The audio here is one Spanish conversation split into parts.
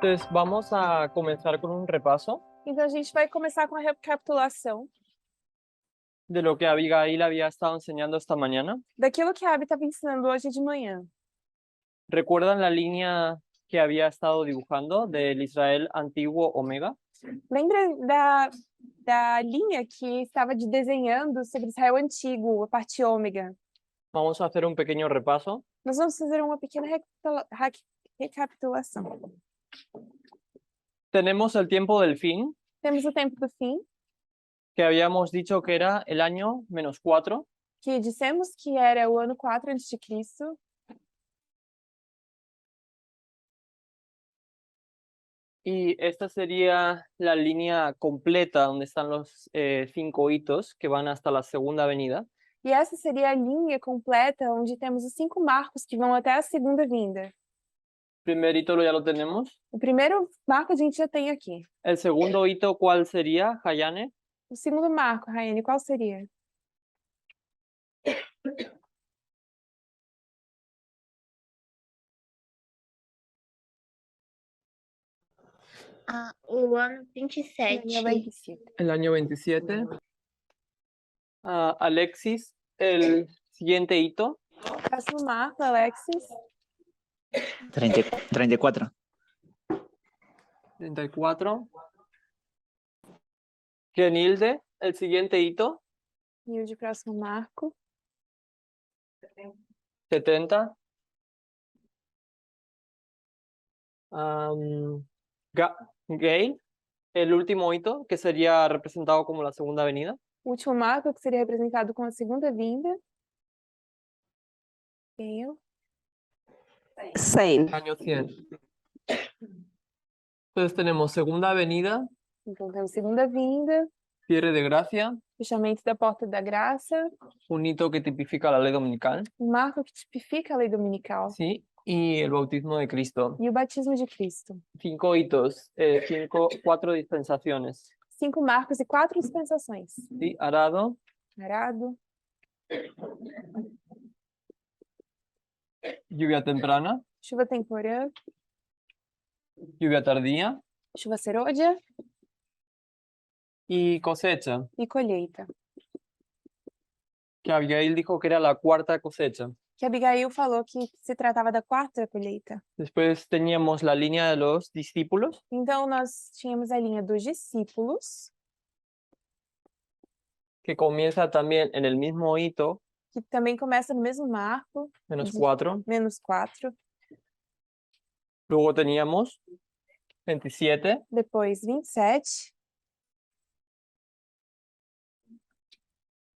Entonces vamos a comenzar con un repaso Então, a gente vai começar com a recapitulação de lo que Abigail había estado enseñando esta mañana. daquilo que a Abby estava ensinando hoje de manhã. ¿Recuerdan la línea que había estado dibujando del Israel antiguo Omega? Lembra da linha que estava desenhando sobre Israel antigo, a parte ômega? Vamos a hacer un pequeño repaso. Nós vamos fazer uma pequena recapitulação. Tenemos el tiempo del fin, Temos o tempo do fim, que habíamos dicho que era el año -4. que dissemos que era o ano 4 a.C. Y esta sería la línea completa donde están los 5 hitos que van hasta la segunda venida. E essa seria a linha completa, onde temos os 5 marcos que vão até a segunda vinda. Primer hito ya lo tenemos. O primeiro marco a gente já tem aqui. El segundo hito, ¿cuál sería, Hayane? O segundo marco, Raiane, qual seria? O ano 27. Año 27. El año 27. Alexis, el siguiente hito. Próximo marco, Alexis. 34. 34. Genilde, el siguiente hito. E o de próximo marco. 70. Gail, el último hito, que sería representado como la segunda venida. O último marco, que seria representado com a segunda vinda. Eu. 100. Año 100. Entonces tenemos segunda venida, Então, temos segunda vinda, cierre de gracia, fechamento da porta da graça, un hito que tipifica la ley dominical, marco que tipifica a lei dominical ¿sí? Y el bautismo de Cristo. e o batismo de Cristo. 5 hitos, 4 dispensaciones. 5 marcos e 4 dispensações. ¿Sí? Arado, Arado, lluvia temprana, chuva temporã, lluvia tardía chuva serôdia y cosecha, e colheita. que Abigail dijo que era la cuarta cosecha. Que Abigail falou que se tratava da quarta colheita. Después teníamos la línea de los discípulos, Então, nós tínhamos a linha dos discípulos, que comienza también en el mismo hito, que também começa no mesmo marco, -4. -4. Luego teníamos 27, Depois, 27.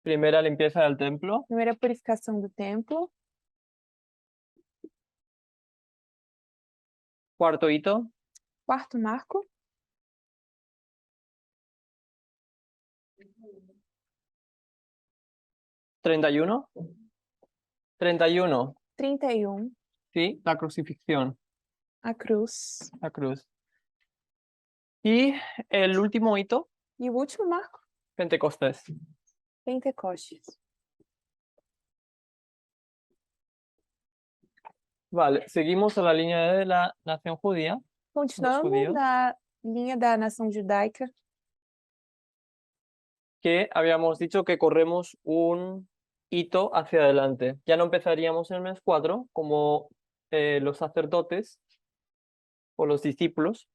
primera limpieza del templo. Primeira purificação do templo. Cuarto hito, Quarto marco. ¿31? 31, 31. ¿sí? La crucifixión, A cruz. la cruz. Y el último hito, E o último marco, Pentecostés. Pentecostes. Vale, seguimos a la línea de la nación judía, Continuando judíos. na linha da nação judaica, que habíamos dicho que corremos un hito hacia adelante. Ya no empezaríamos en el mes 4 como los sacerdotes o los discípulos,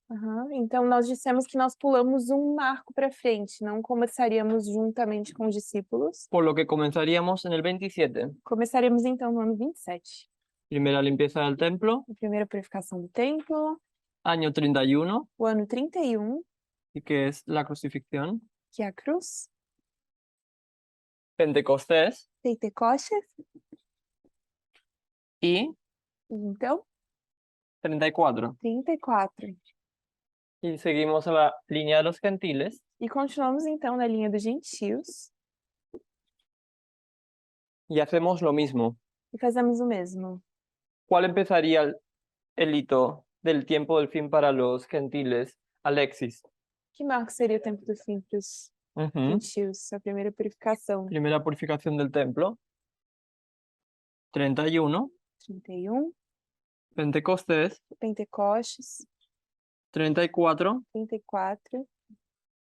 Então, nós dissemos que nós pulamos um marco para frente, não começaríamos juntamente com os discípulos. por lo que comenzaríamos en el 27. Começaríamos, então, no ano 27. Primera limpieza del templo, A primeira purificação do templo, año 31, o ano 31, y que es la crucifixión. que é a cruz, Pentecostés Pentecostes, y então, 34. 34. Y seguimos a la línea de los gentiles, E continuamos, então, na linha dos gentios y hacemos lo mismo. e fazemos o mesmo. ¿Cuál empezaría el hito del tiempo del fin para los gentiles? Alexis. Que marco seria o tempo do fim para os Ujú. gentios? A primeira purificação. Primera purificación del templo. 31. 31. Pentecostés. Pentecostes. 34 34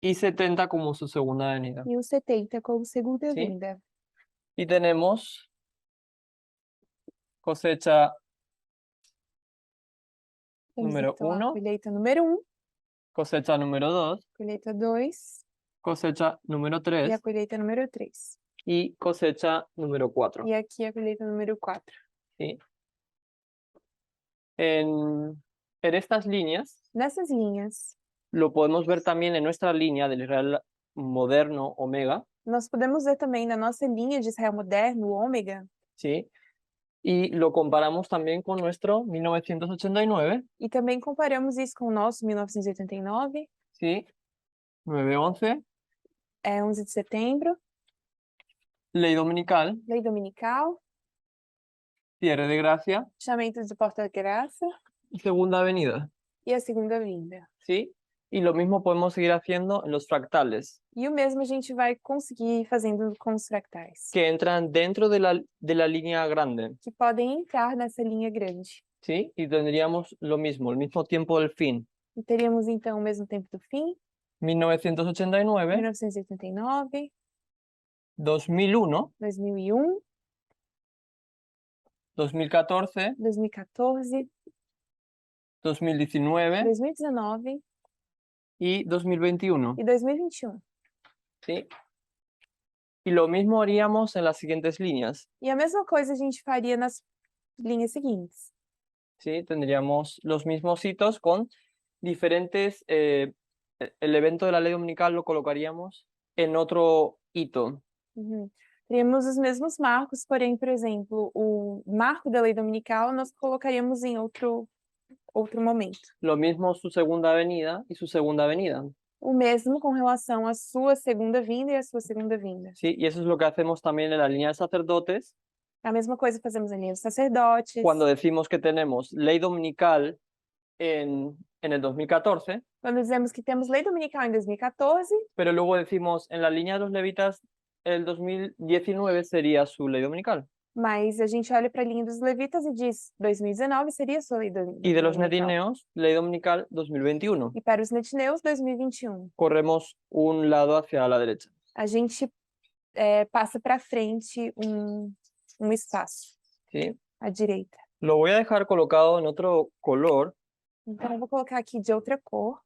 y 70 como su segunda venida. e o 70 como segunda Sí. vinda. Y tenemos cosecha Temos número então a 1, colheita número 1, cosecha número 2, colheita 2 cosecha número e a 3 colheita número 3. y cosecha número 4. E aqui a colheita número 4. ¿Sí? En estas líneas Nessas linhas, lo podemos ver también en nuestra línea del Israel moderno Omega, nós podemos ver também na nossa linha de Israel moderno, o ômega, ¿sí? Y lo comparamos también con nuestro 1989, e também comparamos isso com o nosso 1989, ¿sí? 9-11, 11 de setembro, ley dominical, lei dominical, cierre de gracia chamamento de porta da graça y segunda venida, e a segunda vinda. ¿sí? Y lo mismo podemos seguir haciendo en los fractales, E o mesmo a gente vai conseguir fazendo com os fractais, que entran dentro de la línea grande, que podem entrar nessa linha grande. ¿sí? Y tendríamos lo mismo, el mismo tiempo del fin, E teríamos então o mesmo tempo do fim, 1989, 1989, 2001, 2001, 2014, 2014, 2019 2019 y 2021, e 2021. ¿sí? Y lo mismo haríamos en las siguientes líneas, E a mesma coisa a gente faria nas linhas seguintes. ¿sí? Tendríamos los mismos hitos con diferentes, el evento de la ley dominical lo colocaríamos en otro hito, Uhum. Teríamos os mesmos marcos, porém, por exemplo, o marco da lei dominical nós colocaríamos em outro momento. lo mismo su segunda venida y su segunda venida, O mesmo com relação à sua segunda vinda e à sua segunda vinda. ¿sí? Y eso es lo que hacemos también en la línea de sacerdotes, A mesma coisa fazemos na linha dos sacerdotes. cuando decimos que tenemos ley dominical en el 2014, Quando dizemos que temos lei dominical em 2014, pero luego decimos en la línea de los levitas el 2019 sería su ley dominical. mas a gente olha para a linha dos levitas e diz 2019 seria a sua lei Y de los dominical. netineos, ley dominical 2021. E para os netineus, 2021. Corremos un lado hacia la derecha. A gente passa para frente um espaço ¿Sí? à direita. Lo voy a dejar colocado en otro color. Então, eu vou colocar aqui de outra cor,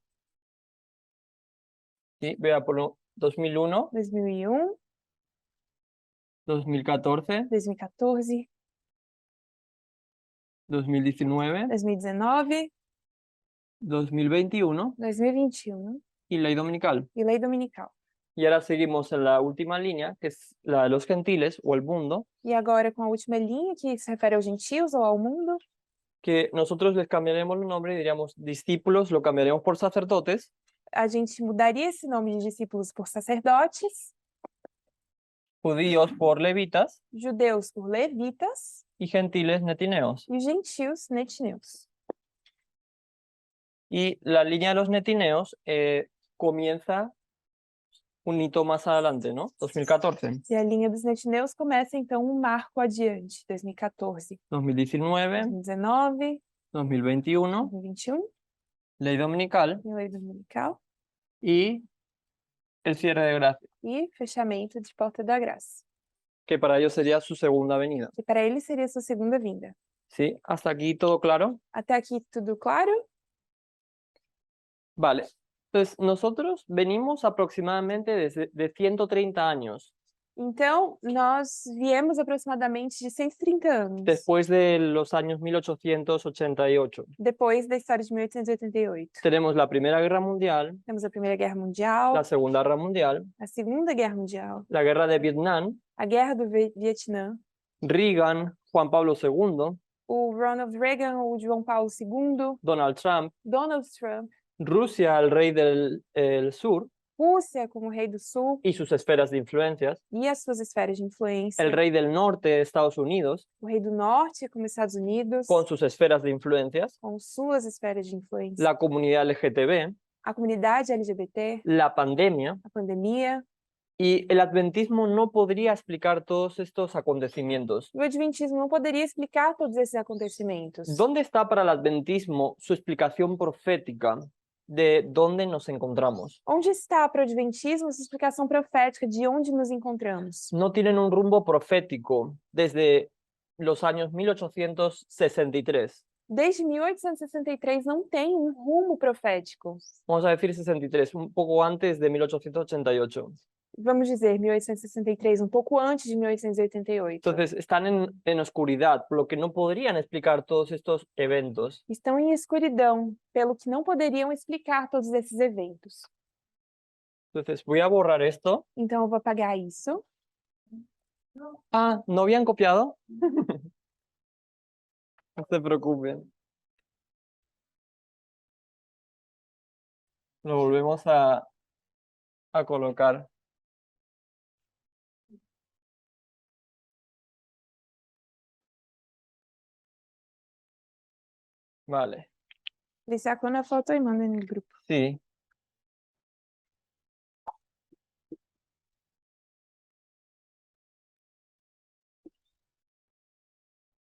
¿Sí? Vea, por 2001, 2001, 2014, 2014, 2019, 2019, 2021 2021 y ley dominical. e lei dominical. Y ahora seguimos en la última línea, que es la de los gentiles o el mundo, E agora com a última linha, que se refere aos gentios ou ao mundo, que nosotros les cambiaremos el nombre y diríamos discípulos, lo cambiaremos por sacerdotes, a gente mudaria esse nome de discípulos por sacerdotes, judíos por levitas judeus por levitas y gentiles netineos. e gentios netineus. Y la línea de los netineos comienza un hito más adelante, ¿no? 2014, E a linha dos netineus começa, então, um marco adiante, 2014, 2019, 2019, 2021, 2021, ley dominical e lei dominical, y el cierre de gracia, e fechamento de Porta da Graça, que para ellos sería su segunda venida. que para ele seria sua segunda vinda. ¿Sí? ¿Hasta aquí todo claro? Até aqui tudo claro? Vale. Entonces, nosotros venimos aproximadamente de 130 años Então, nós viemos aproximadamente de 130 anos, después de los años 1888. depois da história de 1888. Tenemos la Primera Guerra Mundial, Temos a Primeira Guerra Mundial, la Segunda Guerra Mundial, a Segunda Guerra Mundial, la Guerra de Vietnam, a Guerra do Vietnã, Reagan, Juan Pablo II, o Ronald Reagan, o João Paulo II, Donald Trump, Donald Trump, Rusia, el rey del sur Rússia como rei do Sul y sus esferas de influencias, e as suas esferas de influência, el rey del norte, Estados Unidos, o rei do Norte como Estados Unidos, con sus esferas de influencias, com suas esferas de influência, la comunidad LGTB, a comunidade LGBT, la pandemia, a pandemia, y el adventismo no podría explicar todos estos acontecimientos. e o Adventismo não poderia explicar todos esses acontecimentos. ¿Dónde está para el adventismo su explicación profética? de dónde nos encontramos. Onde está para o Adventismo essa explicação profética de onde nos encontramos? No tienen un rumbo profético desde los años 1863. Desde 1863 não tem um rumo profético. Vamos a decir 63, un poco antes de 1888. Vamos dizer 1863, um pouco antes de 1888. Entonces, están en oscuridad, por lo que no podrían explicar todos estos eventos. Estão em escuridão, pelo que não poderiam explicar todos esses eventos. Entonces, voy a borrar esto. Então eu vou apagar isso. Ah, ¿no habían copiado? No se preocupen. Lo volvemos a colocar. Vale, Ele sacou na foto e manda no grupo. sí.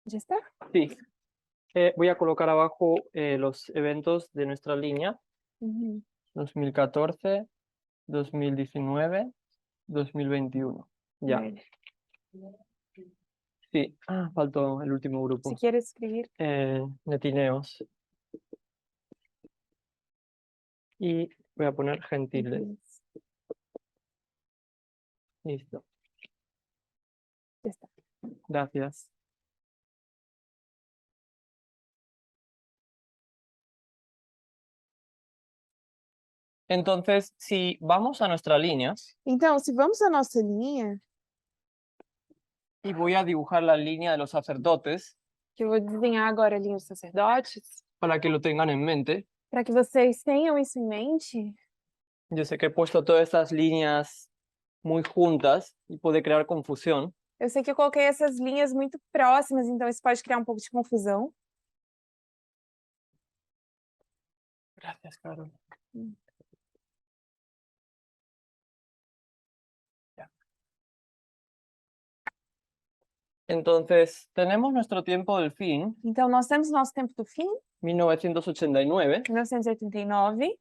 Já está? Sí. Voy a colocar abajo los eventos de nuestra línea. Uhum. 2014, 2019, 2021. Ya, Vale. sí. Ah, faltó el último grupo. Se quer escrever. Netineos. Y voy a poner gentiles. Listo. Já está. Gracias. Entonces, si vamos a nuestra línea Então, se vamos à nossa linha, y voy a dibujar la línea de los sacerdotes que eu vou desenhar agora a linha dos sacerdotes, para que lo tengan en mente. para que vocês tenham isso em mente. Yo sé que he puesto todas estas líneas muy juntas y puede crear confusión. Eu sei que eu coloquei essas linhas muito próximas, então isso pode criar um pouco de confusão. Gracias, Carol. Ya. Entonces, tenemos nuestro tiempo del fin, Então, nós temos nosso tempo do fim, 1989, 1989,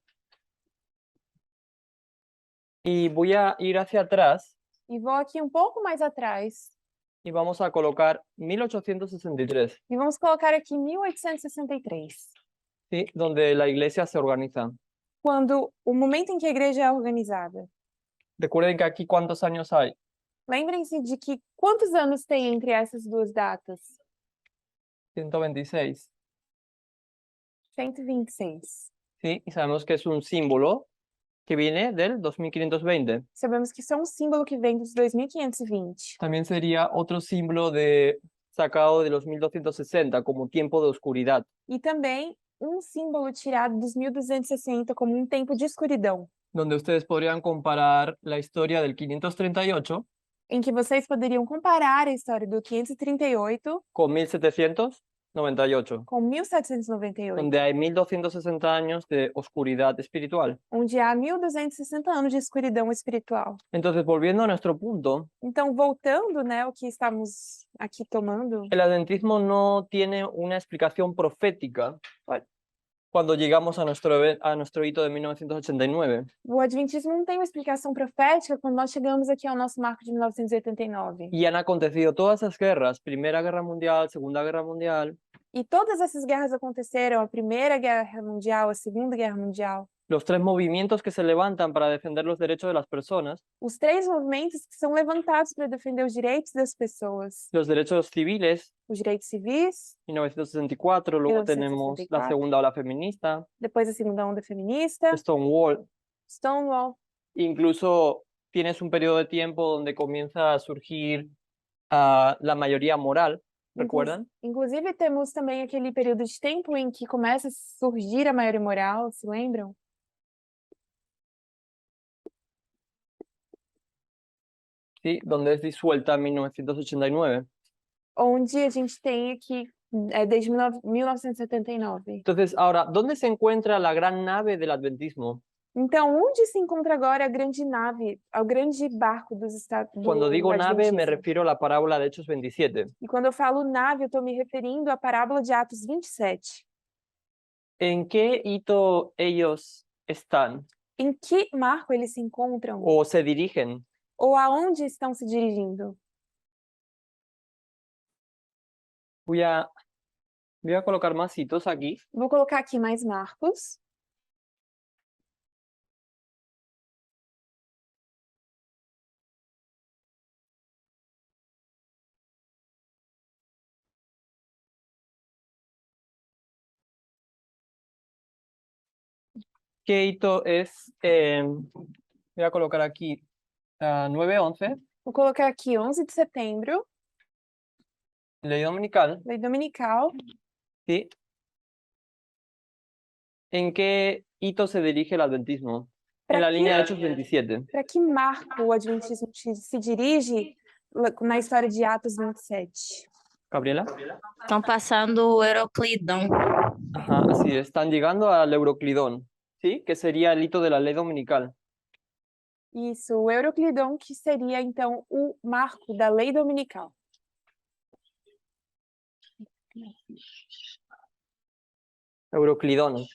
y voy a ir hacia atrás e vou aqui um pouco mais atrás. y vamos a colocar 1863, E vamos colocar aqui 1863, ¿sí? Donde la iglesia se organiza. quando o momento em que a igreja é organizada. Recuerden que aquí cuántos años hay. Lembrem-se de que quantos anos tem entre essas duas datas? 126, 126. ¿sí? Y sabemos que es un símbolo que viene del 2520. Sabemos que isso é um símbolo que vem dos 2520. También sería otro símbolo sacado de los 1260 como tiempo de oscuridad. E também um símbolo tirado dos 1260 como um tempo de escuridão, Donde ustedes podrían comparar la historia del 538 em que vocês poderiam comparar a história do 538 con 1798, com 1798, donde hay 1260 años de oscuridad espiritual. onde há 1260 anos de escuridão espiritual. Entonces, volviendo a nuestro punto, Então, voltando, né, o que estamos aqui tomando, el adventismo no tiene una explicación profética cuando llegamos a nuestro hito de 1989. o Adventismo não tem uma explicação profética quando nós chegamos aqui ao nosso marco de 1989. Y han acontecido todas esas guerras, Primera Guerra Mundial, Segunda Guerra Mundial, E todas essas guerras aconteceram, a Primeira Guerra Mundial, a Segunda Guerra Mundial, los tres movimientos que se levantan para defender los derechos de las personas, os três movimentos que são levantados para defender os direitos das pessoas, los derechos civiles, os direitos civis, 1964, luego tenemos la 1964. segunda ola feminista, depois a Segunda Onda Feminista, Stonewall, Stonewall, incluso tienes un periodo de tiempo donde comienza a surgir la mayoría moral, ¿recuerdan? Inclusive temos também aquele período de tempo em que começa a surgir a maioria moral, se lembram? Sí, donde es disuelta en 1989. Onde a gente tem aqui, desde 1979. Entonces, ahora, ¿dónde se encuentra la gran nave del adventismo? Então, onde se encontra agora a grande nave, o grande barco dos Estados Unidos? Cuando digo nave, me refiero a la parábola de Hechos 27. E quando eu falo nave, eu estou me referindo à parábola de Atos 27. ¿En qué hito ellos están Em que marco eles se encontram? o se dirigen? Ou aonde estão se dirigindo? Voy a colocar más hitos aquí. Vou colocar aqui mais marcos. ¿Qué hito es? Voy a colocar aquí 9-11, Vou colocar aqui 11 de setembro, ley dominical. lei dominical. ¿Sí? ¿En qué hito se dirige el adventismo? En Para la que, línea de Hechos 27. para que marco o adventismo se dirige na história de Atos 27? Gabriela. Estão passando o Euroclidão. Ajá, así es. Están llegando al Euroclidón, ¿sí? Que sería el hito de la ley dominical. Isso, o Euroclidão, que seria então o marco da lei dominical. Euroclidón.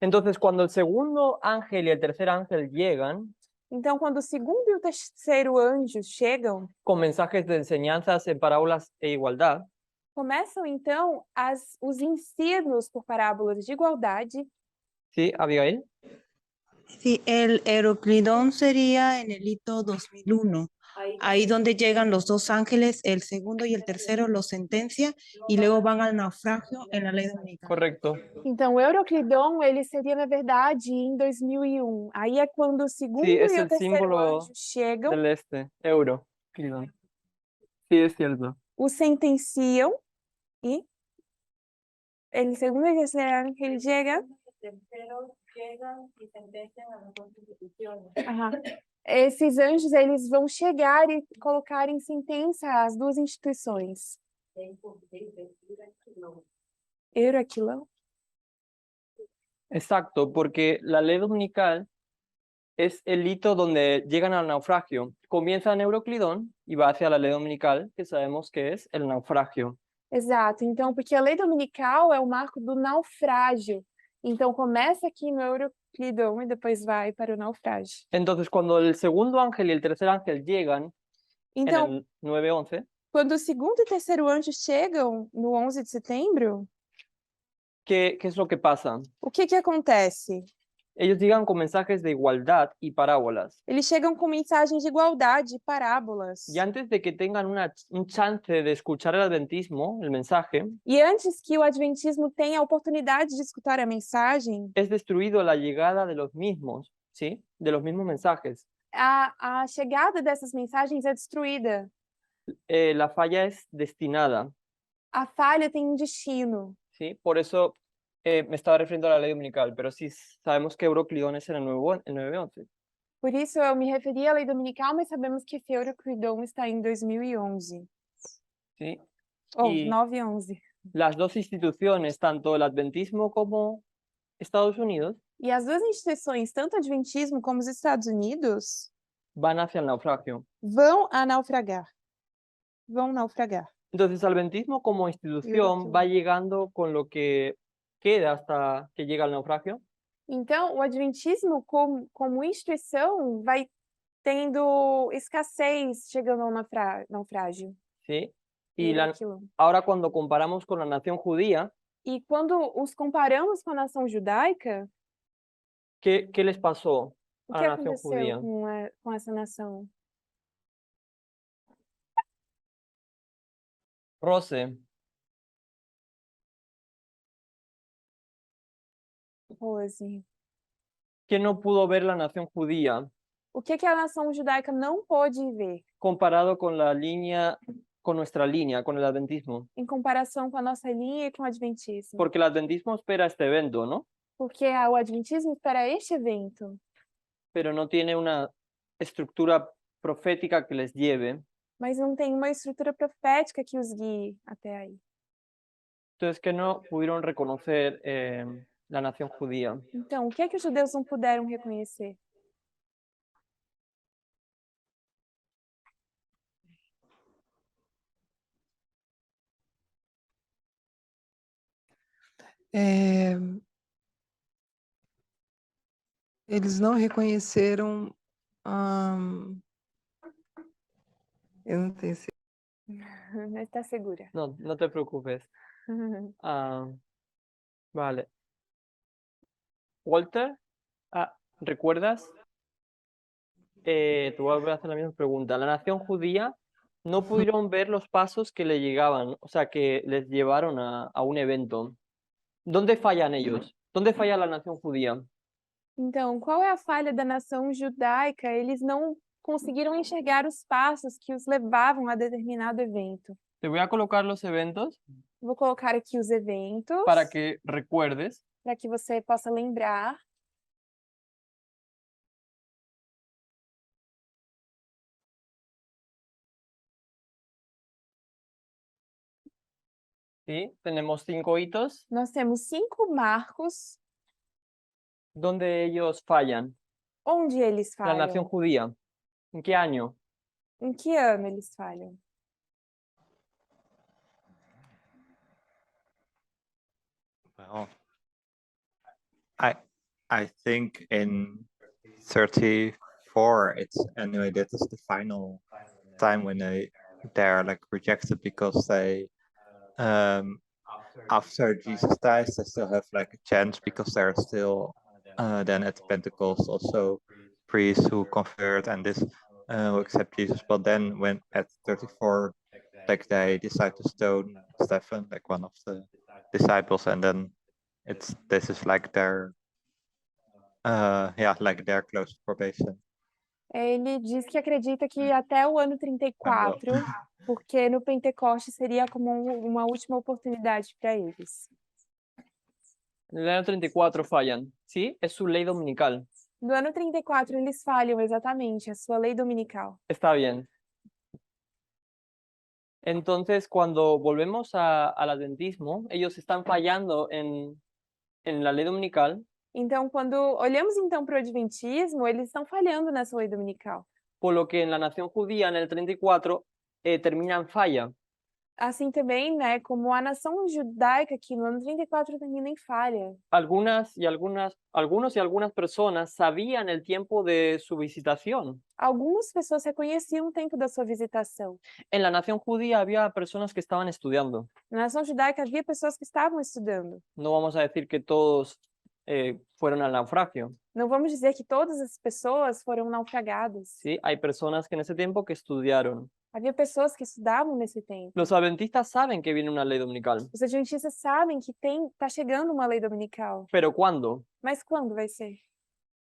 Entonces, cuando el segundo ángel y el tercer ángel llegan Então, quando o segundo e o terceiro anjos chegam, con mensajes de enseñanzas en parábolas e igualdad, começam então os ensinos por parábolas de igualdade. ¿sí, Abigail? Sí, el Euroclidón sería en el hito 2001, ahí donde llegan los dos ángeles, el segundo y el tercero los sentencia y luego van al naufragio en la ley dominical. Correcto. Então, o Euroclidon, ele seria, na verdade, em 2001. Aí é quando o segundo Sí, es e o el terceiro símbolo anjo chegam, del este, Euroclidón. Sí, es cierto. o sentenciam e ele, segundo e terceiro anjo, ele chega. Aham. Esses anjos, eles vão chegar e colocar em sentença as duas instituições. Euroquilão? Exacto, porque la ley dominical es el hito donde llegan al naufragio. Comienza en Euroclidón y va hacia la ley dominical, que sabemos que es el naufragio. Exato. Então, porque a lei dominical é o marco do naufrágio. Então, começa aqui no Euroclidon e depois vai para o naufrágio. Entonces, cuando el segundo ángel y el tercer ángel llegan Então, en el 9-11, quando o segundo e terceiro anjo chegam no 11 de setembro, ¿qué es lo que pasa? o que acontece? Ellos llegan con mensajes de igualdad y parábolas. Eles chegam com mensagens de igualdade, parábolas. Y antes de que tengan un chance de escuchar el adventismo, el mensaje, E antes que o adventismo tenha a oportunidade de escutar a mensagem, es destruido la llegada de los mismos, ¿sí? De los mismos mensajes. a chegada dessas mensagens é destruída. La falla es destinada, A falha tem um destino. ¿sí? Por eso me estaba refiriendo a la lei dominical, pero sí sabemos que Euroclidón es en el 9-11. Por isso eu me referi à lei dominical, mas sabemos que esse Euroclidon está em 2011. ¿Sí? Ou Y 9-11. las dos instituciones, tanto el adventismo como Estados Unidos, E as duas instituições, tanto o adventismo como os Estados Unidos, van hacia el naufragio. vão a naufragar. Vão naufragar. Entonces, el adventismo como institución va llegando con lo que queda hasta que llega al naufragio. Então, o adventismo, como instituição, vai tendo escassez chegando ao naufrágio. ¿Sí? E Y aquilo. ahora cuando comparamos con la nación judía, E quando os comparamos com a nação judaica, ¿qué les pasó o a que la nación judía? aconteceu com essa nação? Rose, Rose, ¿qué no pudo ver la nación judía o que a nação judaica não pôde ver comparado con la línea, con nuestra línea, con el adventismo? em comparação com a nossa linha e com o adventismo? Porque el adventismo espera este evento, ¿no? Porque o adventismo espera este evento, Pero no tiene una estructura profética que les lleve. mas não tem uma estrutura profética que os guie até aí. Entonces, que no pudieron reconocer la nación judía. Então, o que os judeus não puderam reconhecer? Eles não reconheceram. Eu não tenho certeza. Não está segura. No, no te preocupes. Ah, vale. Walter, ¿recuerdas? Te voy a volver a hacer la misma pregunta. La nación judía no pudieron ver los pasos que le llegaban, o sea, que les llevaron a un evento. ¿Dónde fallan ellos? ¿Dónde falla la nación judía? Então, qual é a falha da nação judaica? Eles não conseguiram enxergar os passos que os levavam a determinado evento. Te voy a colocar los eventos Vou colocar aqui os eventos para que recuerdes. para que você possa lembrar. ¿Sí? Tenemos 5 hitos Nós temos 5 marcos donde ellos fallan. onde eles La nación falham. judía. ¿En qué año? Em que ano eles falham? Well, I think in 34 it's anyway that is the final time when they're like rejected because they after Jesus dies they still have like a chance because there are still then at Pentecost also priests who convert and this who accept Jesus, but then when at 34 like they decide to stone Stephen, like one of the disciples, and then this is like their like their close probation. Ele diz que acredita que até o ano 34, porque no Pentecoste seria como uma última oportunidade para eles. En el año 34 fallan, ¿sí? Es su ley dominical. No ano 34 eles falham exatamente, a sua lei dominical. Está bien. Entonces, cuando volvemos al adventismo, ellos están fallando en la ley dominical, Então, quando olhamos então para o Adventismo, eles estão falhando nessa lei dominical. por lo que en la nación judía, en el 34, termina en falla. Assim também, né, como a nação judaica que no ano 34 termina em falha. Algunos y algunas personas sabían el tiempo de su visitación. Algumas pessoas reconheciam o tempo da sua visitação. En la nación judía había personas que estaban estudiando. Na nação judaica havia pessoas que estavam estudando. No vamos a decir que todos fueron al naufragio. Não vamos dizer que todas as pessoas foram naufragadas. ¿Sí? Hay personas que en ese tiempo que estudiaron. Havia pessoas que estudavam nesse tempo. Los adventistas saben que viene una ley dominical. Os adventistas sabem que tá chegando uma lei dominical. ¿Pero cuándo? Mas quando vai ser?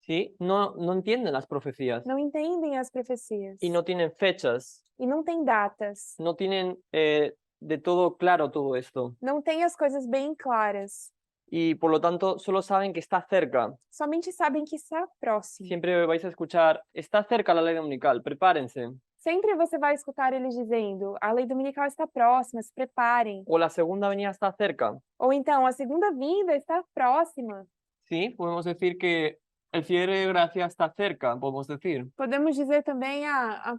¿Sí? No entienden las profecías. Não entendem as profecias. Y no tienen fechas. E não tem datas. No tienen de todo claro todo esto. Não tem as coisas bem claras. Y por lo tanto solo saben que está cerca. Somente sabem que está próximo. Siempre vais a escuchar, está cerca la ley dominical, prepárense. Sempre você vai escutar eles dizendo, a lei dominical está próxima, se preparem. O la segunda venida está cerca. Ou então, a segunda vinda está próxima. Sí, podemos decir que el cierre de gracia está cerca, podemos decir. Podemos dizer também, a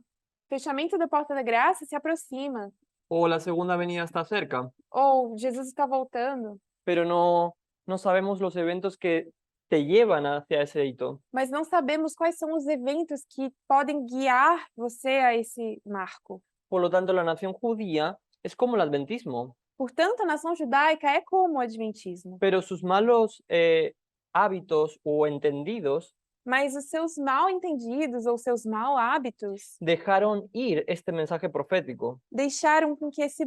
fechamento da porta da graça se aproxima. O la segunda venida está cerca. Ou Jesus está voltando. Pero no sabemos los eventos que te llevan hacia ese hito. Mas não sabemos quais são os eventos que podem guiar você a esse marco. Por lo tanto, la nación judía es como el adventismo, Portanto, a nação judaica é como o adventismo. pero sus malos hábitos o entendidos Mas os seus mal entendidos ou seus mal hábitos dejaron ir este mensaje profético, deixaram com que essa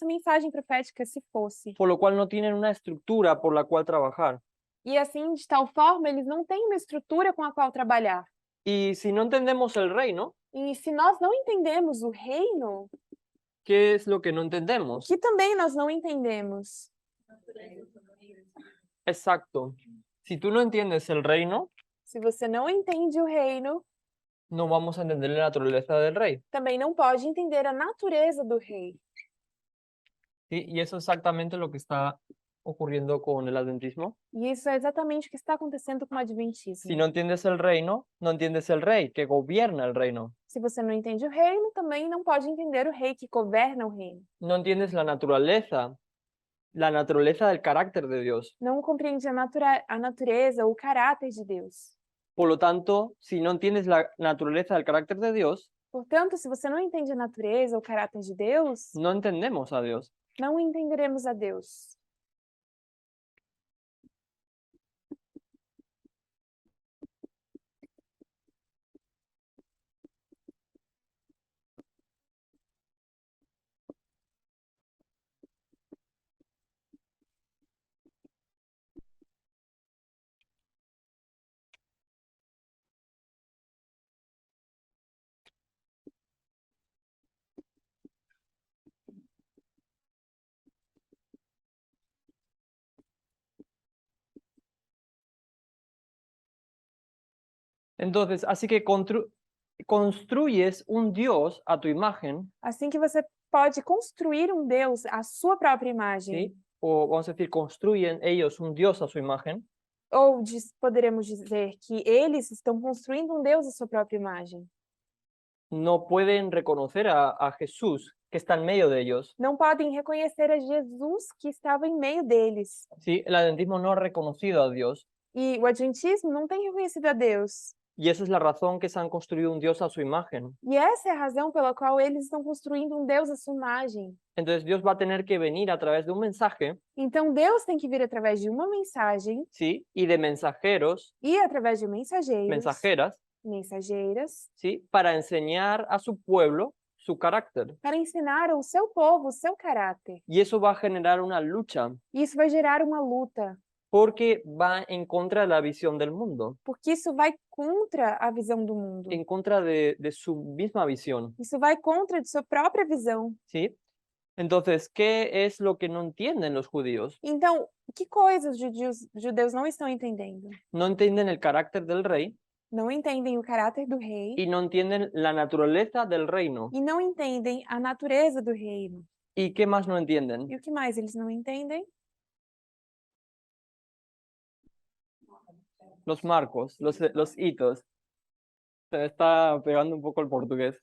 mensagem profética se fosse. por lo cual no tienen una estructura por la cual trabajar. E assim, de tal forma, eles não têm uma estrutura com a qual trabalhar. Y si no entendemos el reino, E se nós não entendemos o reino, ¿qué es lo que no entendemos? que também nós não entendemos. Exacto. Si tú no entiendes el reino, Se você não entende o reino, no vamos a entender la naturaleza del rey. também não pode entender a natureza do rei. ¿Sí? Y eso es exactamente lo que está ocurriendo con el adventismo. E isso é exatamente o que está acontecendo com o adventismo. Si no entiendes el reino, no entiendes el rey que gobierna el reino. Se você não entende o reino, também não pode entender o rei que governa o reino. No entiendes la naturaleza la naturaleza del carácter de Dios. não compreende a natureza, o caráter de Deus. Por lo tanto, si no entiendes la naturaleza del carácter de Dios, Portanto, se você não entende a natureza, o caráter de Deus, no entendemos a Dios. não entenderemos a Deus. Entonces, así que construyes un Dios a tu imagen, Assim que você pode construir um Deus à sua própria imagem, ¿sí? O vamos a decir, construyen ellos un Dios a su imagen, ou poderemos dizer que eles estão construindo um Deus à sua própria imagem. no pueden reconocer a Jesús que está en medio de ellos. Não podem reconhecer a Jesus que estava em meio deles. ¿Sí? El adventismo no ha reconocido a Dios E o adventismo não tem reconhecido a Deus. y esa es la razón que se han construido un Dios a su imagen. E essa é a razão pela qual eles estão construindo um Deus à sua imagem. Entonces Dios va a tener que venir a través de un mensaje, Então Deus tem que vir através de uma mensagem ¿sí? Y de mensajeros, e através de mensageiros, mensajeras, mensageiras, ¿sí? Para enseñar a su pueblo su carácter. para ensinar ao seu povo o seu caráter. Y eso va a generar una lucha E isso vai gerar uma luta, porque va en contra de la visión del mundo, porque isso vai contra a visão do mundo. en contra de su misma visión, Isso vai contra de sua própria visão. ¿sí? Entonces, ¿qué es lo que no entienden los judíos? Então, que coisas os judeus não estão entendendo? No entienden el carácter del rey Não entendem o caráter do rei y no entienden la naturaleza del reino. e não entendem a natureza do reino. ¿Y qué más no entienden? E o que mais eles não entendem? Los marcos, los hitos. Se me está pegando un poco el portugués.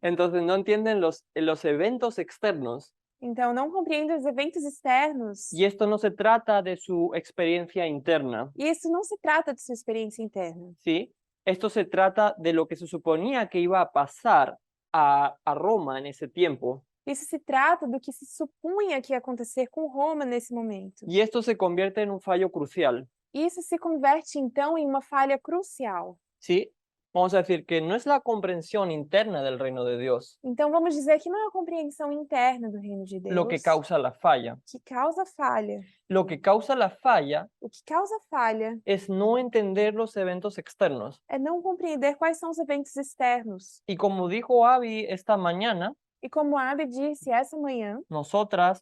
Entonces, no entienden los eventos externos. Então, não compreendem os eventos externos. Y esto no se trata de su experiencia interna, E isso não se trata de sua experiência interna. ¿sí? Esto se trata de lo que se suponía que iba a pasar a Roma en ese tiempo. Isso se trata do que se supunha que ia acontecer com Roma nesse momento. Y esto se convierte en un fallo crucial, Isso se converte, então, em uma falha crucial. ¿sí? Vamos a decir que no es la comprensión interna del reino de Dios Então, vamos dizer que não é a compreensão interna do reino de Deus lo que causa la falla. que causa falha. Lo que causa la falla O que causa falha es no entender los eventos externos. é não compreender quais são os eventos externos. Y como dijo Abby esta mañana, E como a Abby disse essa manhã, nosotros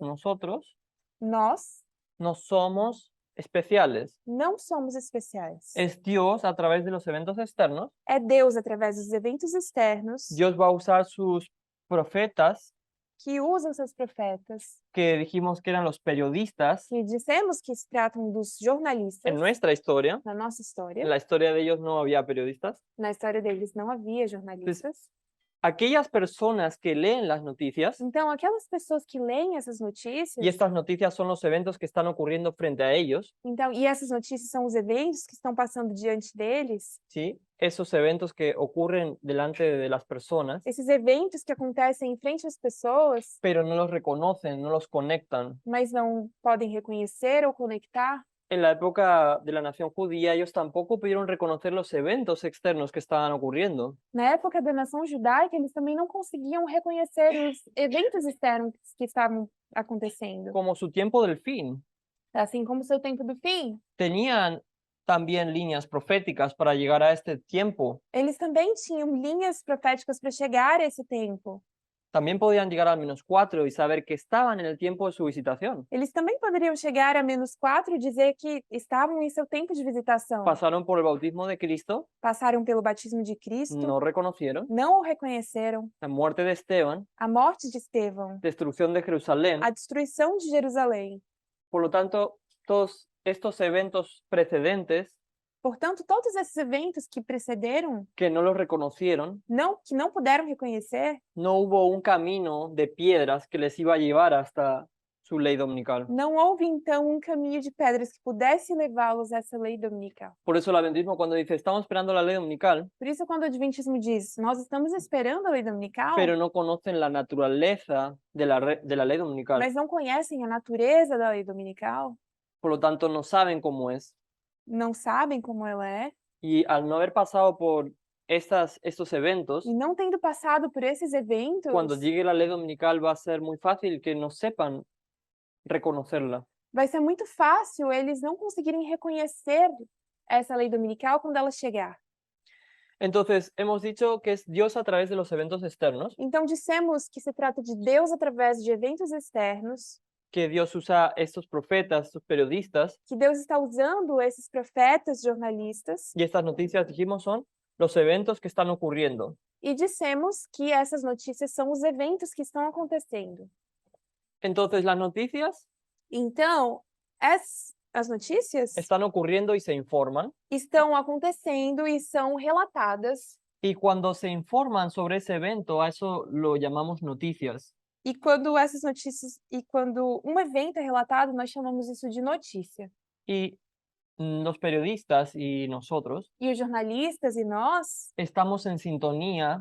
nós no somos especiales. não somos especiais. Es Dios a través de los eventos externos. É Deus, através dos eventos externos, Dios va a usar sus profetas, que usa seus profetas, que dijimos que eran los periodistas que dissemos que se tratam dos jornalistas en nuestra historia. na nossa história. En la historia de ellos no había periodistas. Na história deles não havia jornalistas. Aquellas personas que leen las noticias, Então, aquelas pessoas que leem essas y notícias, estas noticias son los eventos que están ocurriendo frente a ellos, então, e essas notícias são os eventos que estão passando diante deles, ¿sí? Esos eventos que ocurren delante de las personas, esses eventos que acontecem em frente às pessoas, pero no los reconocen, no los conectan. mas não podem reconhecer ou conectar. En la época de la nación judía, ellos tampoco pudieron reconocer los eventos externos que estaban ocurriendo. Na época da nação judaica, eles também não conseguiam reconhecer os eventos externos que estavam acontecendo, Como su tiempo del fin. assim como o seu tempo do fim. Tenían también líneas proféticas para llegar a este tiempo. Eles também tinham linhas proféticas para chegar a esse tempo. También podían llegar al -4 y saber que estaban en el tiempo de su visitación. Eles também poderiam chegar a -4 e dizer que estavam em seu tempo de visitação. Pasaron por el bautismo de Cristo, Passaram pelo batismo de Cristo, no reconocieron, não o reconheceram, la muerte de Esteban, a morte de Estevão, destrucción de Jerusalén. a destruição de Jerusalém. Por lo tanto, todos estos eventos precedentes Portanto, todos esses eventos que precederam, que no los reconocieron, que não puderam reconhecer, no hubo un camino de piedras que les iba a llevar hasta su ley dominical. Não houve, então, um caminho de pedras que pudesse levá-los a essa lei dominical. Por eso el adventismo cuando dice estamos esperando la ley dominical, Por isso, quando o Adventismo diz, nós estamos esperando a lei dominical, pero no conocen la naturaleza de la ley dominical, mas não conhecem a natureza da lei dominical, por lo tanto no saben cómo es. não sabem como ela é, Y al no haber pasado por estos eventos, e não tendo passado por esses eventos, cuando llegue la ley dominical va a ser muy fácil que no sepan reconocerla. vai ser muito fácil eles não conseguirem reconhecer essa lei dominical quando ela chegar. Entonces, hemos dicho que es Dios a través de los eventos externos, Então, dissemos que se trata de Deus através de eventos externos, que Dios usa estos profetas, estos periodistas, que Deus está usando esses profetas, jornalistas, y estas noticias, dijimos, son los eventos que están ocurriendo. e dissemos que essas notícias são os eventos que estão acontecendo. Entonces, las noticias Então, as notícias están ocurriendo y se informan, estão acontecendo e são relatadas, y cuando se informan sobre ese evento, a eso lo llamamos noticias. e quando um evento é relatado, nós chamamos isso de notícia. Y los periodistas y nosotros E os jornalistas e nós estamos en sintonía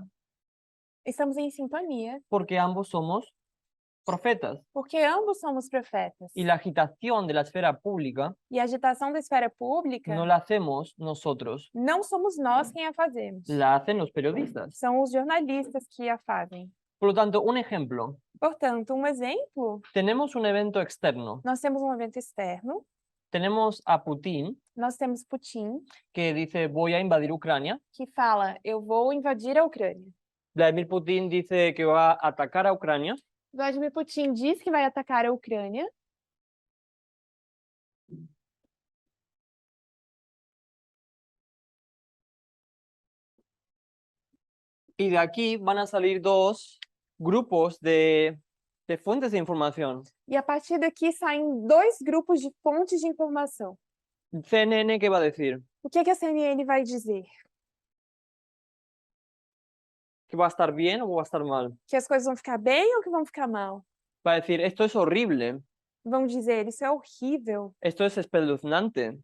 estamos em sintonia, porque ambos somos profetas. porque ambos somos profetas. Y la agitación de la esfera pública E a agitação da esfera pública no la hacemos nosotros, não somos nós quem a fazemos. la hacen los periodistas. São os jornalistas que a fazem. Por lo tanto, un ejemplo, Portanto, um exemplo, tenemos un evento externo, nós temos um evento externo, tenemos a Putin nós temos Putin, que dice voy a invadir Ucrania, que fala, eu vou invadir a Ucrânia. Vladimir Putin dice que va a atacar a Ucrania, Vladimir Putin diz que vai atacar a Ucrânia, y de aquí van a salir dos grupos de fuentes de información. e a partir daqui saem dois grupos de fontes de informação. CNN, ¿qué va a decir? O que a CNN vai dizer? ¿Que va a estar bien o va a estar mal? Que as coisas vão ficar bem ou que vão ficar mal? Va a decir, esto es horrible, Vão dizer, isso é horrível, esto es espeluznante,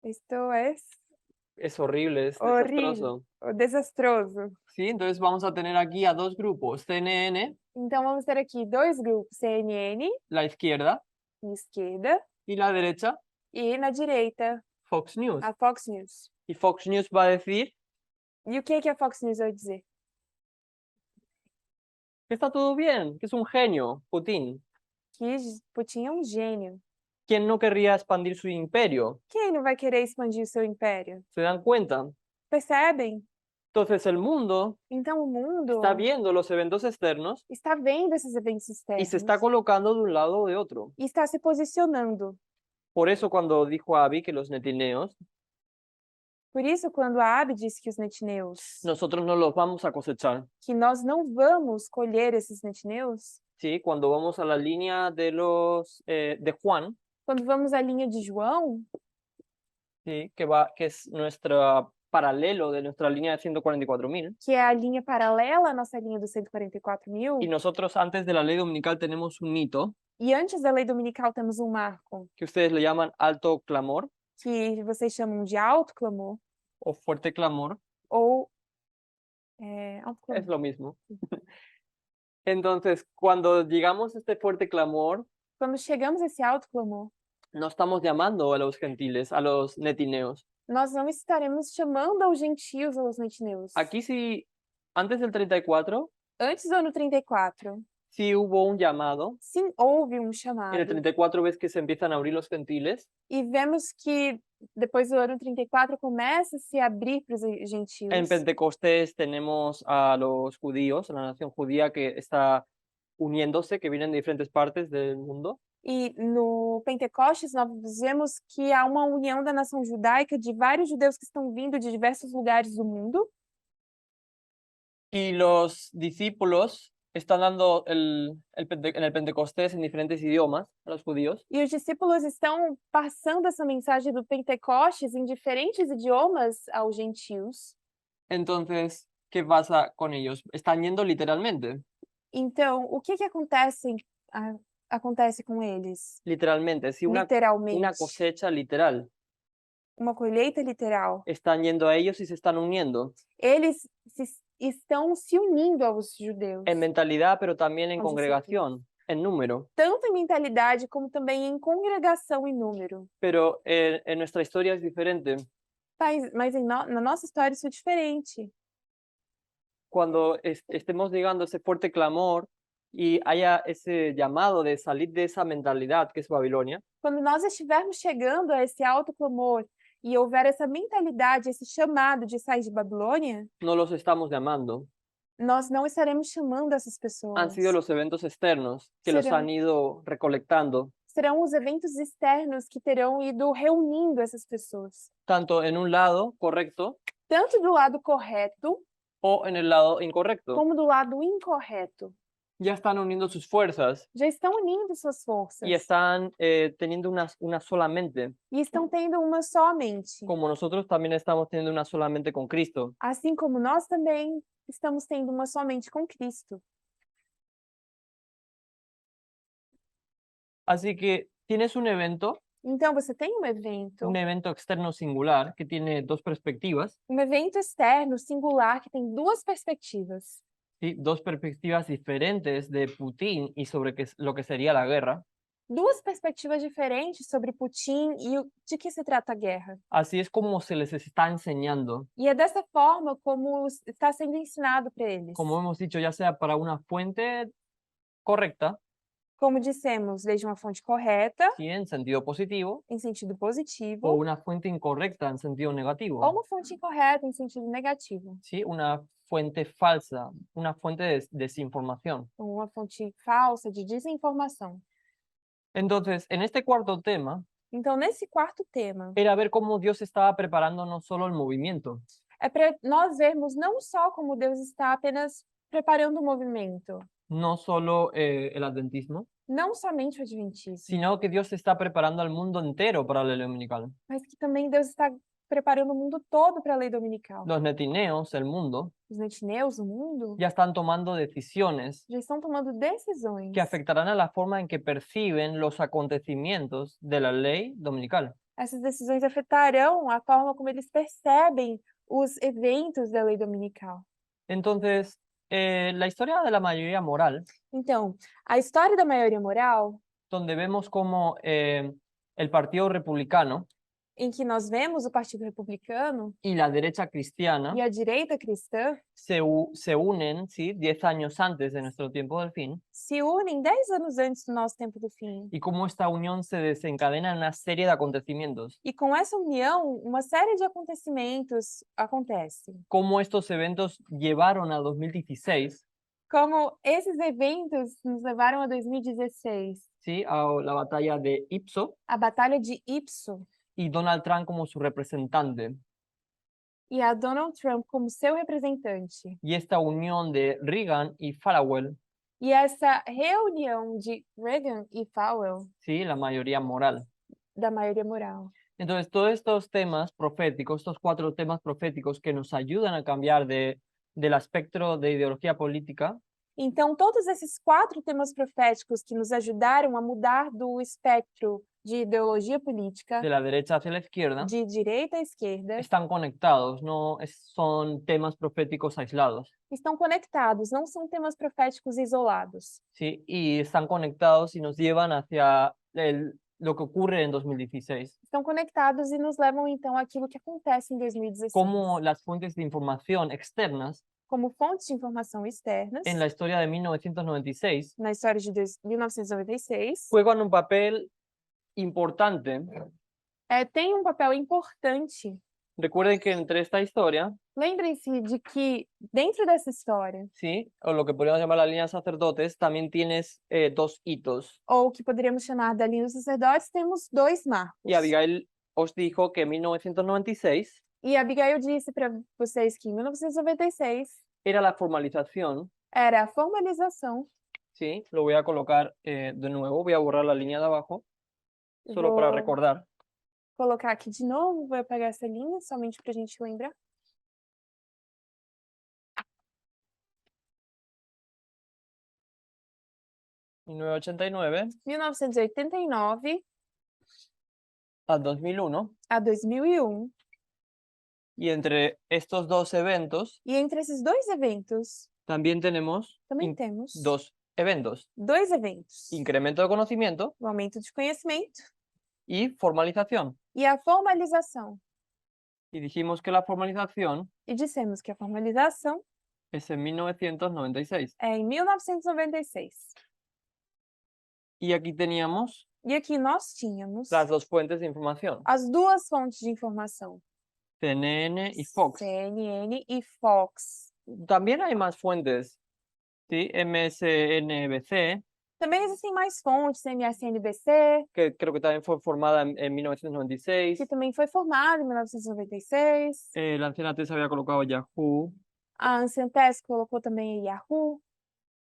isto es horrible, es Horrible. desastroso. desastroso. Sí, entonces vamos a tener aquí a dos grupos, CNN, Então, vamos ter aqui dois grupos, CNN, la izquierda, na esquerda, y la derecha, e na direita, Fox News. a Fox News. Y Fox News va a decir E o que a Fox News vai dizer? que está todo bien, que es un genio, Putin. Que Putin é um gênio. ¿Quién no querría expandir su imperio? Quem não vai querer expandir o seu império? ¿Se dan cuenta? Percebem? Entonces el mundo Então, o mundo está viendo los eventos externos está vendo esses eventos y externos se está colocando de un lado o de otro. e está se posicionando. Por eso cuando dijo Abby que los netineos, Por isso, quando a Abby disse que os netineus, nosotros no los vamos a cosechar. que nós não vamos colher esses netineus, ¿Sí? Cuando vamos a la línea de Juan, quando vamos à linha de João, ¿sí? Que es nuestro paralelo de nuestra línea de 144.000. que é a linha paralela à nossa linha dos 144.000, Y nosotros antes de la ley dominical tenemos un hito e antes da lei dominical temos um marco, que ustedes le llaman alto clamor que vocês chamam de alto clamor, o fuerte clamor, ou alto es clamor. lo mismo. Entonces, cuando llegamos a este fuerte clamor, Quando chegamos a esse alto clamor, no estamos llamando a los gentiles, a los netineos. nós não estaremos chamando aos gentios, aos netineus. Aquí sí, antes del 34, Antes do ano 34, sí hubo un llamado. sim, houve um En chamado. el 34 ves que se empiezan a abrir los gentiles. E vemos que depois do ano 34 começa a se abrir para os gentios. En Pentecostés tenemos a los judíos, a la nación judía que está uniéndose, que vienen de diferentes partes del mundo. E no Pentecostes nós vemos que há uma união da nação judaica de vários judeus que estão vindo de diversos lugares do mundo. Y los discípulos están dando en el Pentecostés en diferentes idiomas a los judíos. E os discípulos estão passando essa mensagem do Pentecostes em diferentes idiomas aos gentios. Entonces, ¿qué pasa con ellos? Están yendo literalmente. Então, o que acontece acontece com eles? Literalmente, sí, una Literalmente. cosecha literal. Uma colheita literal. Están yendo a ellos y se están uniendo Eles estão se unindo aos judeus. en mentalidad, pero también en Aos congregación, en número. Tanto em mentalidade como também em congregação e número. Pero en nuestra historia es diferente. Mas na nossa história isso é diferente. Cuando estemos llegando a ese fuerte clamor y haya ese llamado de salir de esa mentalidad que es Babilonia, Quando nós estivermos chegando a esse alto clamor e houver essa mentalidade, esse chamado de sair de Babilônia, no los estamos llamando. nós não estaremos chamando essas Han pessoas. sido los eventos externos que los han ido recolectando, Serão os eventos externos que terão ido reunindo essas pessoas. tanto en un lado correcto Tanto do lado correto o en el lado incorrecto. como do lado incorreto. Ya están uniendo sus fuerzas Já estão unindo suas forças. y están teniendo una sola mente, E estão tendo uma só mente. como nosotros también estamos teniendo una sola mente con Cristo. Assim como nós também estamos tendo uma só mente com Cristo. Así que tienes un evento Então, você tem um evento externo singular que tiene dos perspectivas, externo, singular, que tem duas perspectivas. ¿sí? Dos perspectivas diferentes de Putin y sobre lo que sería la guerra. Duas perspectivas diferentes sobre Putin e de que se trata a guerra. Así es como se les está enseñando, E é dessa forma como está sendo ensinado para eles. como hemos dicho, ya sea para una fuente correcta, Como dissemos, desde uma fonte correta, ¿sí? En sentido positivo, em sentido o positivo, una fuente incorrecta en sentido negativo, ou uma fonte incorreta, em sentido negativo. ¿sí? Una fuente falsa, una fuente de desinformación. Ou uma fonte falsa, de desinformação. Entonces, en este cuarto tema, Então, nesse quarto tema, era ver cómo Dios estaba preparando no solo el movimiento, é para nós vermos não só como Deus está apenas preparando o movimento, no solo el adventismo, não somente o adventismo, sino que Dios está preparando al mundo entero para la ley dominical. mas que também Deus está preparando o mundo todo para a lei dominical. Los netineos, el mundo, Os netineus, o mundo, ya están tomando decisiones já estão tomando decisões que afectarán a la forma en que perciben los acontecimientos de la ley dominical. Essas decisões afetarão a forma como eles percebem os eventos da lei dominical. Entonces, la historia de la mayoría moral, Então, a história da maioria moral, donde vemos como el Partido Republicano em que nós vemos o Partido Republicano y la derecha cristiana e a direita cristã se unen, ¿sí? 10 años antes de nuestro tiempo del fin, se unem 10 anos antes do nosso tempo do fim. y cómo esta unión se desencadena en una serie de acontecimientos. E com essa união, uma série de acontecimentos acontece. Cómo estos eventos llevaron a 2016, Como esses eventos nos levaram a 2016, ¿sí? A la batalla de Ipso a Batalha de Ipso, y Donald Trump como su representante. e a Donald Trump como seu representante. Y esta unión de Reagan y Falwell, E essa reunião de Reagan e Powell, ¿sí? La mayoría moral. da maioria moral. Entonces, todos estos temas proféticos, estos 4 temas proféticos que nos ayudan a cambiar del espectro de ideología política, Então, todos esses 4 temas proféticos que nos ajudaram a mudar do espectro de ideologia política, de la derecha hacia la izquierda, de direita à esquerda, están conectados, no son temas proféticos aislados, estão conectados, não são temas proféticos isolados. ¿sí? Y están conectados y nos llevan hacia lo que ocurre en 2016. Estão conectados e nos levam, então, àquilo que acontece em 2016. Cómo las fuentes de información externas Como fontes de informação externas, en la historia de 1996 na história de 1996, juegan un papel importante. tem um papel importante. Recuerden que entre esta historia, Lembrem-se de que, dentro dessa história, ¿sí? O lo que podríamos llamar la línea de sacerdotes, también tienes 2 hitos. ou o que poderíamos chamar da linha dos sacerdotes, temos 2 marcos. Y Abigail os dijo que en 1996 E Abigail disse para vocês que em 1996 era la formalización, era a formalização. ¿sí? Lo voy a colocar de nuevo, voy a borrar la línea de abajo, solo para Vou recordar. colocar aqui de novo, vou apagar essa linha, somente para a gente lembrar. 1989 1989 a 2001. a 2001. Y entre estos dos eventos E entre esses dois eventos, también tenemos também temos dos eventos. dois eventos: Incremento de conocimiento o aumento de conhecimento y formalización. e a formalização. Y dijimos que la formalización E dissemos que a formalização es en 1996. é em 1996. Y aquí teníamos E aqui nós tínhamos las dos fuentes de información, as duas fontes de informação, CNN y Fox. CNN e Fox. También hay más fuentes, ¿sí? MSNBC, Também existem mais fontes, MSNBC, que creo que también fue formada en 1996. que também foi formada em 1996. La anciana Tess había colocado Yahoo, A Ancientez colocou também a Yahoo.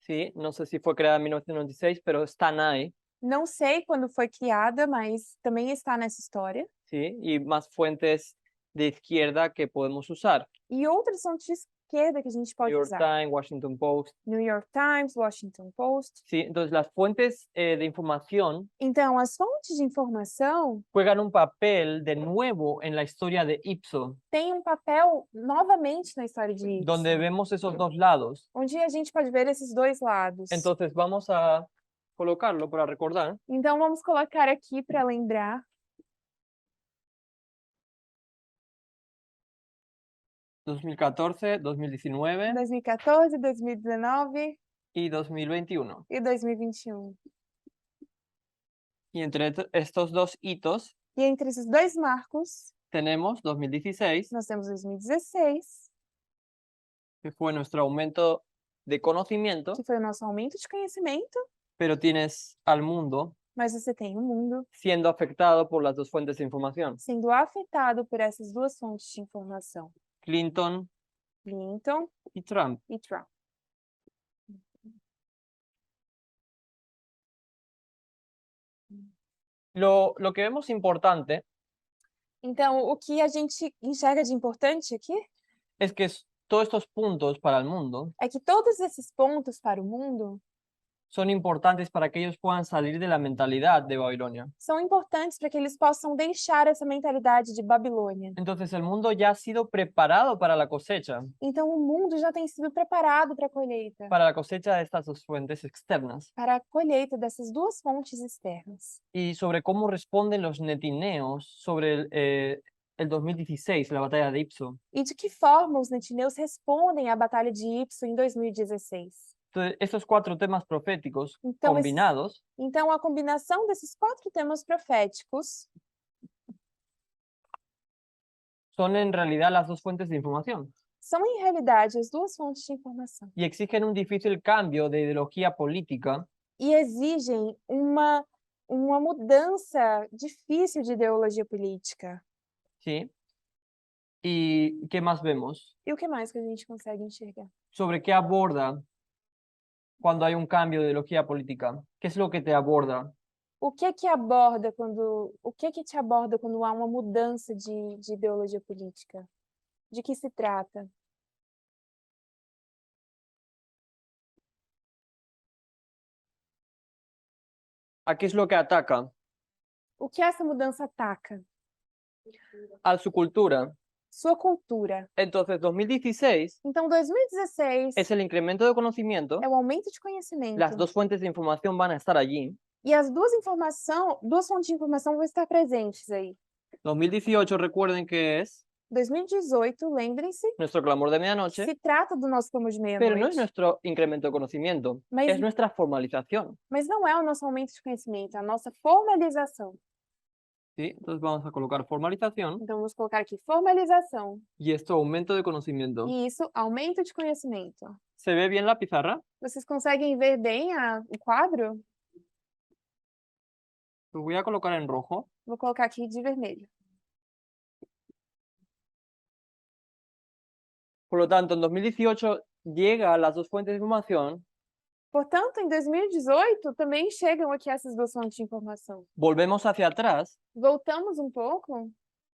¿sí? No sé si fue creada en 1996, pero están ahí, Não sei quando foi criada, mas também está nessa história. ¿sí? Y más fuentes de izquierda que podemos usar. E outras fontes de esquerda que a gente New pode York usar. Times, Washington Post, New York Times, Washington Post. ¿sí? Entonces las fuentes de información Então, as fontes de informação juegan un papel de nuevo en la historia de Ipsos, têm um papel novamente na história de Ipsos, donde vemos esos dos lados. onde a gente pode ver esses dois lados. Entonces vamos a colocarlo para recordar. Então, vamos colocar aqui para lembrar. 2014, 2019 2014, 2019 y 2021. e 2021. Y entre estos dos hitos E entre esses dois marcos, tenemos 2016, nós temos 2016, que fue nuestro aumento de conocimiento, que foi o nosso aumento de conhecimento, pero tienes al mundo mas você tem o mundo siendo afectado por las dos fuentes de información. sendo afetado por essas duas fontes de informação, Clinton Clinton y Trump. e Trump. Lo que vemos importante Então, o que a gente enxerga de importante aqui es que todos estos puntos para el mundo é que todos esses pontos para o mundo son importantes para que ellos puedan salir de la mentalidad de Babilonia. são importantes para que eles possam deixar essa mentalidade de Babilônia. Entonces el mundo ya ha sido preparado para la cosecha Então, o mundo já tem sido preparado para a de estas dos fuentes externas. para a colheita dessas duas fontes externas. Y sobre cómo responden los netineos sobre el 2016, la batalla de Ipsos. E de que forma os netineus respondem à Batalha de Ipsos em 2016. Entonces, estos cuatro temas proféticos Então, combinados Então, a combinação desses quatro temas proféticos son en realidad las dos fuentes de información são, em realidade, as duas fontes de informação y exigen un difícil cambio de ideología política e exigem uma mudança difícil de ideologia política. ¿sí? ¿Y qué más vemos? E o que mais que a gente consegue enxergar? ¿Sobre qué aborda cuando hay un cambio de ideología política? ¿Qué es lo que te aborda? O que te aborda quando há uma mudança de ideologia política? De que se trata? ¿A qué es lo que ataca? O que essa mudança ataca? A su cultura. Sua cultura. Entonces, 2016 Então, 2016 es el incremento de conocimiento. é o aumento de conhecimento. Las dos fuentes de información van a estar allí. E as duas fontes de informação vão estar presentes aí. 2018, recuerden que es 2018, lembrem-se, nuestro clamor de medianoche, se trata do nosso clamor de pero no es meia-noite, nuestro incremento de conocimiento, mas, es nuestra formalización. mas não é o nosso aumento de conhecimento, é a nossa formalização. ¿Sí? Entonces vamos a colocar formalización Então, vamos colocar aqui formalização. y esto aumento de conocimiento. E isso, aumento de conhecimento. ¿Se ve bien la pizarra? Vocês conseguem ver bem o quadro? Lo voy a colocar en rojo. Vou colocar aqui de vermelho. Por lo tanto, en 2018 llega a las dos fuentes de información, Portanto, em 2018, também chegam aqui essas duas fontes de informação. volvemos hacia atrás Voltamos um pouco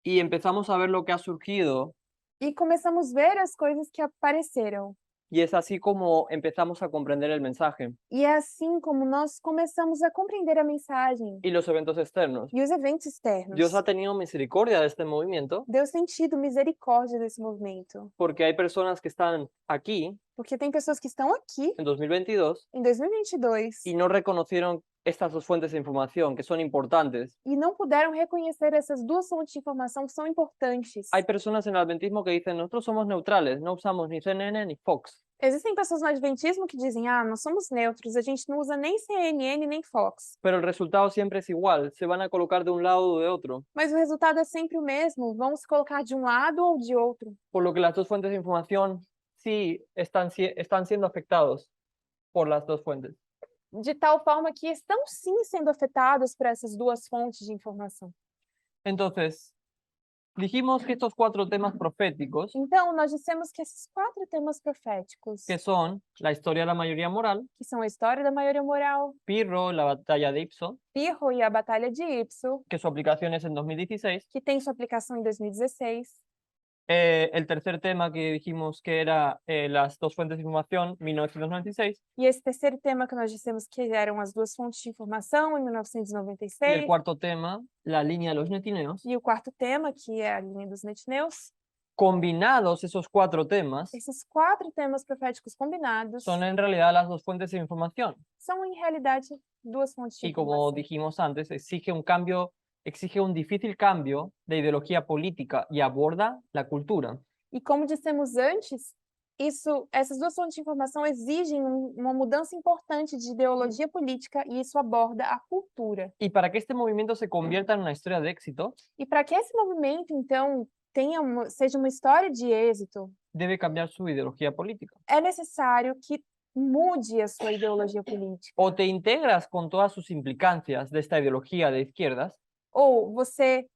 y empezamos a ver lo que ha surgido e começamos a ver as coisas que apareceram Y es así como empezamos a comprender el mensaje E é assim como nós começamos a compreender a mensagem y los eventos externos. e os eventos externos. Dios ha tenido misericordia de este movimiento Deus tem tido misericórdia desse movimento, porque hay personas que están aquí porque tem pessoas que estão aqui en 2022 em 2022 y no reconocieron estas dos fuentes de información que son importantes. e não puderam reconhecer essas duas fontes de informação que são importantes. Hay personas en el adventismo que dicen, nosotros somos neutrales, no usamos ni CNN ni Fox. Existem pessoas no Adventismo que dizem, nós somos neutros, a gente não usa nem CNN nem Fox. Pero el resultado siempre es igual, se van a colocar de un lado o de otro, Mas o resultado é sempre o mesmo, vão se colocar de um lado ou de outro. por lo que las dos fuentes de información sí están siendo afectados por las dos fuentes. De tal forma que estão sim sendo afetados por essas duas fontes de informação. Entonces, dijimos que estos 4 temas proféticos, Então, nós dissemos que esses 4 temas proféticos, que son la historia de la mayoría moral, que são a história da maioria moral, Pirro, la batalla de Ipso, Pirro e a Batalha de Ipso, que su aplicación es en 2016, que tem sua aplicação em 2016, el tercer tema que dijimos que era las dos fuentes de información, 1996, e esse terceiro tema que nós dissemos que eram as duas fontes de informação em y el 1996, cuarto tema, la línea de los netineos. e o quarto tema, que é a linha dos netineus. Combinados esos 4 temas, Esses 4 temas proféticos combinados son en realidad las dos fuentes de información. são, em realidade, duas fontes de Y como informação. dijimos antes, exige un difícil cambio de ideología política y aborda la cultura. E como dissemos antes, essas duas fontes de informação exigem uma mudança importante de ideologia política e isso aborda a cultura. Y para que este movimiento se convierta en una historia de éxito, E para que esse movimento, então, seja uma história de êxito, debe cambiar su ideología política. é necessário que mude a sua ideologia política. O te integras con todas sus implicancias de esta ideología de izquierdas, Ou você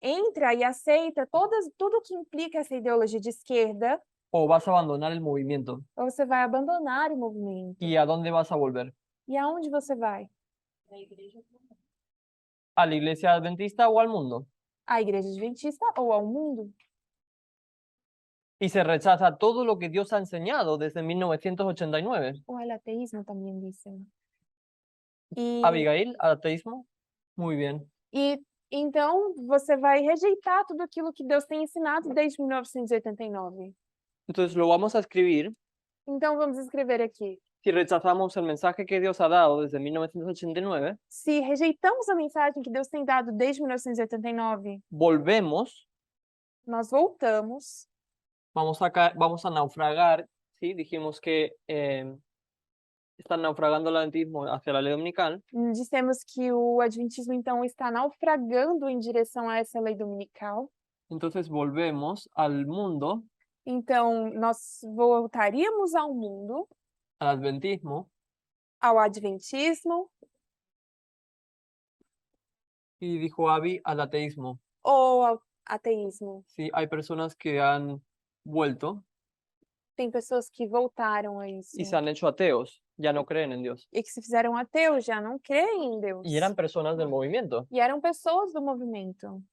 entra e aceita tudo que implica essa ideologia de esquerda, o vas a abandonar el movimiento. ou você vai abandonar o movimento. ¿Y a dónde vas a volver? E aonde você vai? ¿A la iglesia adventista o al mundo? À igreja adventista ou ao mundo? Y se rechaza todo lo que Dios ha enseñado desde 1989. Ou ao ateísmo também dizem. E, Abigail, ateísmo. Muy bien. e então você vai rejeitar tudo aquilo que Deus tem ensinado desde 1989. Entonces lo vamos a escribir. Então vamos escrever aqui. Si rechazamos el mensaje que Dios ha dado desde 1989, Se rejeitamos a mensagem que Deus tem dado desde 1989, volvemos, nós voltamos, vamos a naufragar, ¿sí? Dijimos que están naufragando el adventismo hacia la ley dominical, dissemos que o adventismo então está naufragando em direção a essa lei dominical. entonces volvemos al mundo, Então nós voltaríamos ao mundo, al adventismo, ao adventismo, y dijo Abby, al ateísmo. ou ao ateísmo. Sí, hay personas que han vuelto Tem pessoas que voltaram a isso y se han hecho ateos, ya no creen en Dios. e que se fizeram ateus, já não creem em Deus. Y eran personas del movimiento. E eram pessoas do movimento.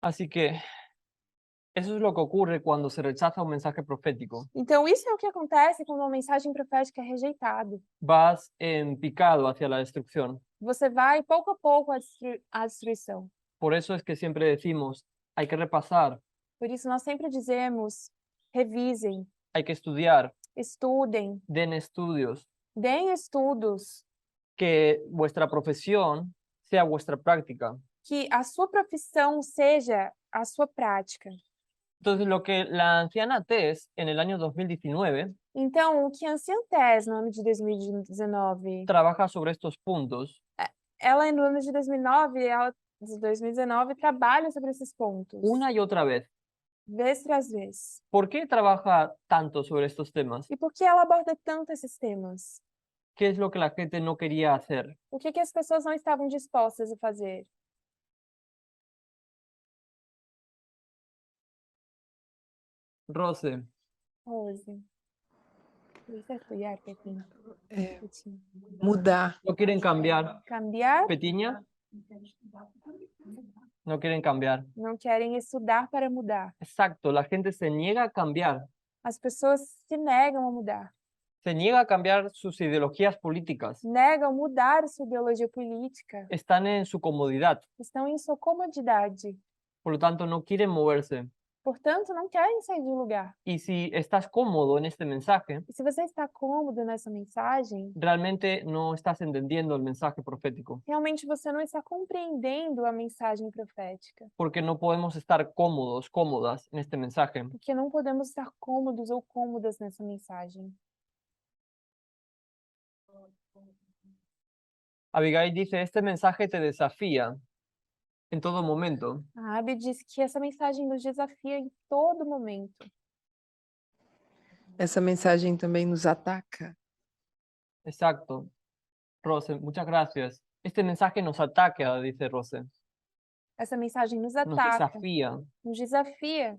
Así que eso es lo que ocurre cuando se rechaza un mensaje profético. Então isso é o que acontece quando uma mensagem profética é rejeitada. Vas en picado hacia la destrucción. Você vai pouco a pouco à destruição. Por eso es que siempre decimos, hay que repasar, Por isso nós sempre dizemos, revisem, hay que estudiar, estudem, den estudios, deem estudos, que vuestra profesión sea vuestra práctica. que a sua profissão seja a sua prática. Entonces, lo que la anciana Tess en el año 2019 Então, o que a Anciã Tess, no ano de 2019, trabaja sobre estos puntos, ela no ano de 2019 trabalha sobre esses pontos, una y otra vez. vez tras vez. ¿Por qué trabaja tanto sobre estos temas? E por que ela aborda tanto esses temas? ¿Qué es lo que la gente no quería hacer? O que as pessoas não estavam dispostas a fazer? Rose, Rose. Isso é folhar, Petinha. Mudar. no quieren cambiar. Cambiar, Petiña, no quieren cambiar. não querem estudar para mudar. Exacto, la gente se niega a cambiar. As pessoas se negam a mudar, se niega a cambiar sus ideologías políticas, negam mudar sua ideologia política, están en su comodidad, estão em sua comodidade, por lo tanto no quieren moverse. portanto, não querem sair do lugar. Y si estás cómodo en este mensaje, E se você está cômodo nessa mensagem, realmente no estás entendiendo el mensaje profético, realmente você não está compreendendo a mensagem profética, porque no podemos estar cómodos, cómodas en este mensaje. porque não podemos estar cômodos ou cômodas nessa mensagem. Abigail dice, este mensaje te desafía en todo momento. A Abby diz que essa mensagem nos desafia em todo momento. Essa mensagem também nos ataca. Exacto. Rose, muchas gracias. Este mensaje nos ataca, dice Rose. Essa mensagem nos Nos ataca, desafía. nos desafia.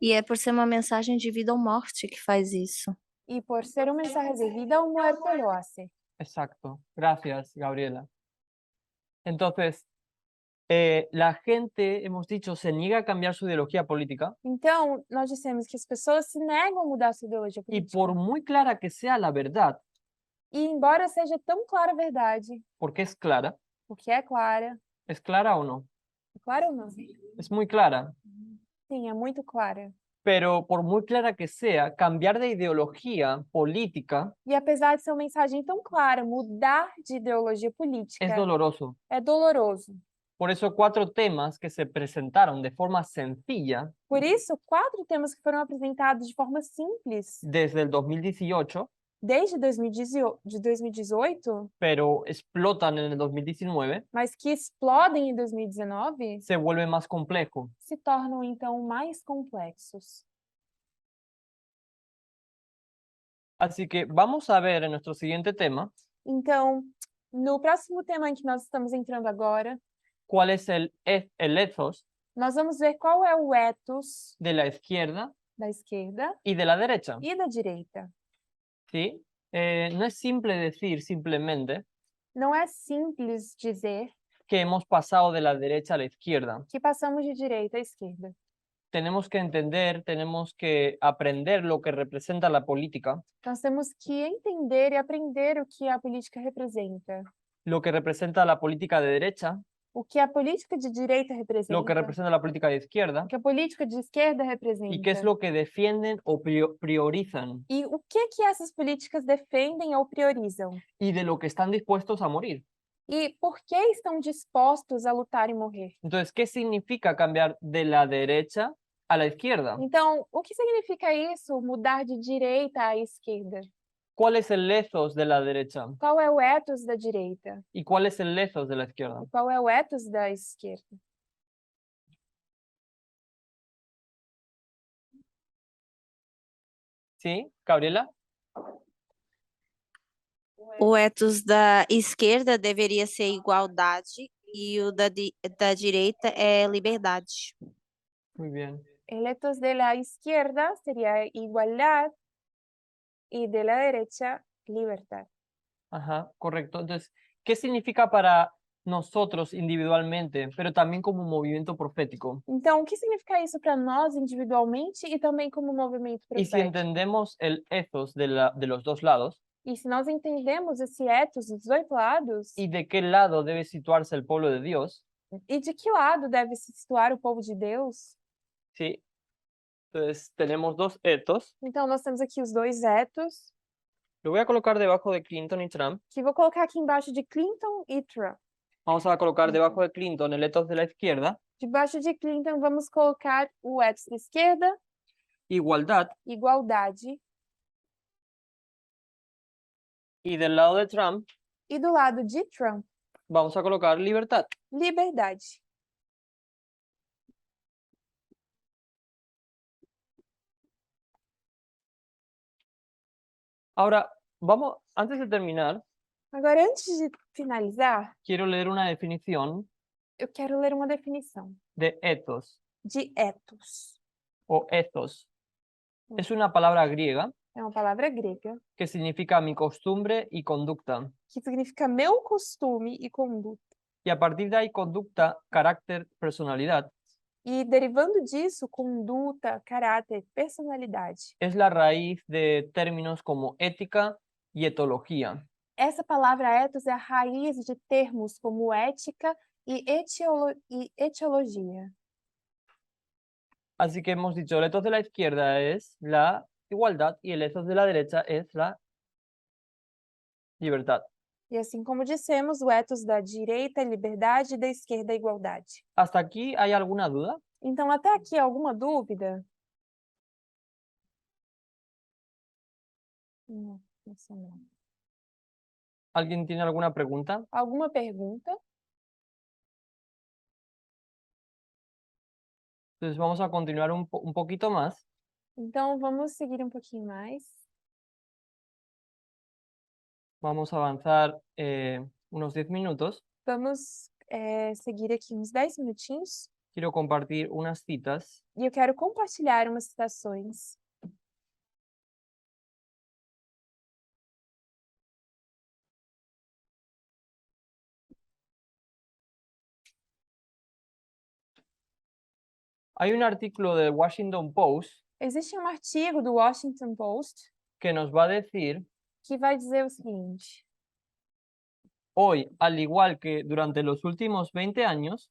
E é por ser uma mensagem de vida ou morte que faz isso. E por ser uma mensagem de vida ou muerte lo hace. Exacto. Gracias, Gabriela. Entonces, la gente, hemos dicho, se niega a cambiar su ideología política Então, nós dissemos que as pessoas se negam a mudar sua ideologia y política. por muy clara que sea la verdad, E embora seja tão clara a verdade, porque es clara clara o no? é clara ou não? Es muy clara. Sim, é muito clara. Pero por muy clara que sea, cambiar de ideología política E apesar de ser uma mensagem tão clara, mudar de ideologia política es doloroso. é doloroso. Por eso 4 temas que se presentaron de forma sencilla Por isso, 4 temas que foram apresentados de forma simples desde el 2018, desde 2018, pero explotan en el 2019, mas que explodem em 2019, se vuelve más complejo. se tornam então mais complexos. Así que vamos a ver en nuestro siguiente tema Então, no próximo tema em que nós estamos entrando agora, cuál es el ethos nós vamos ver qual é o ethos de la izquierda da esquerda y de la derecha. e da direita. ¿Sí? No es simple decir simplemente Não é simples dizer que hemos pasado de la derecha a la izquierda. que passamos de direita à esquerda. Tenemos que entender, tenemos que aprender lo que representa la política, Nós temos que entender e aprender o que a política representa. lo que representa la política de derecha, O que a política de direita representa. lo que representa la política de izquierda O que a política de esquerda representa. y qué es lo que defienden o priorizan E o que essas políticas defendem ou priorizam? y de lo que están dispuestos a morir. E por que estão dispostos a lutar e morrer? Entonces, ¿qué significa cambiar de la derecha a la izquierda? Então, o que significa isso, mudar de direita à esquerda? ¿Cuál es el ethos de la derecha Qual é o ethos da direita? y cuál es el ethos de la izquierda? Qual é o ethos da esquerda? ¿Sí, Gabriela? O ethos da esquerda deveria ser igualdade e o da direita é liberdade. Muy bien. El ethos de la izquierda sería igualdad y de la derecha libertad. Ajá, correcto. Entonces, ¿qué significa para nosotros individualmente, pero también como movimiento profético? Então, o que significa isso para nós individualmente e também como movimento Y si profético? entendemos el ethos de los dos lados E se nós entendemos esse ethos dos dois lados, y de qué lado debe situarse el pueblo de Dios, e de que lado deve se situar o povo de Deus, ¿sí? Entonces, tenemos 2 ethos. então nós temos aqui os dois ethos, Lo voy a colocar debajo de Clinton y Trump. que vou colocar aqui embaixo de Clinton e Trump. Vamos a colocar debajo de Clinton el ethos de la izquierda, Debaixo de Clinton, vamos colocar o ethos da esquerda, igualdad, igualdade, y del lado de Trump e do lado de Trump, vamos a colocar libertad. liberdade. Ahora, vamos, antes de terminar, Agora, antes de finalizar, quiero leer una definición eu quero ler uma definição de ethos de ethos. o ethos. Es una palabra griega É uma palavra grega que significa mi costumbre y conducta. que significa meu costume e conduta. Y a partir de ahí, conducta, carácter, personalidad. E derivando disso, conduta, caráter, personalidade. Es la raíz de términos como ética y etología. Essa palavra ethos é a raiz de termos como ética e etiologia. Así que hemos dicho, el ethos de la izquierda es la igualdad y el ethos de la derecha es la libertad. E assim como dissemos, o ethos da direita é liberdade e da esquerda é igualdade. ¿Hasta aquí hay alguna duda? Então, até aqui, alguma dúvida? Não, essa não. ¿Alguien tiene alguna pregunta? Alguma pergunta? Entonces vamos a continuar un poquito más. Então, vamos seguir um pouquinho mais. Vamos a avanzar unos 10 minutos. Vamos seguir aqui uns 10 minutinhos. Quiero compartir unas citas. E eu quero compartilhar umas citações. Hay un artículo del Washington Post Existe um artigo do Washington Post que nos va a decir, que vai dizer o seguinte: hoy, al igual que durante los últimos 20 años,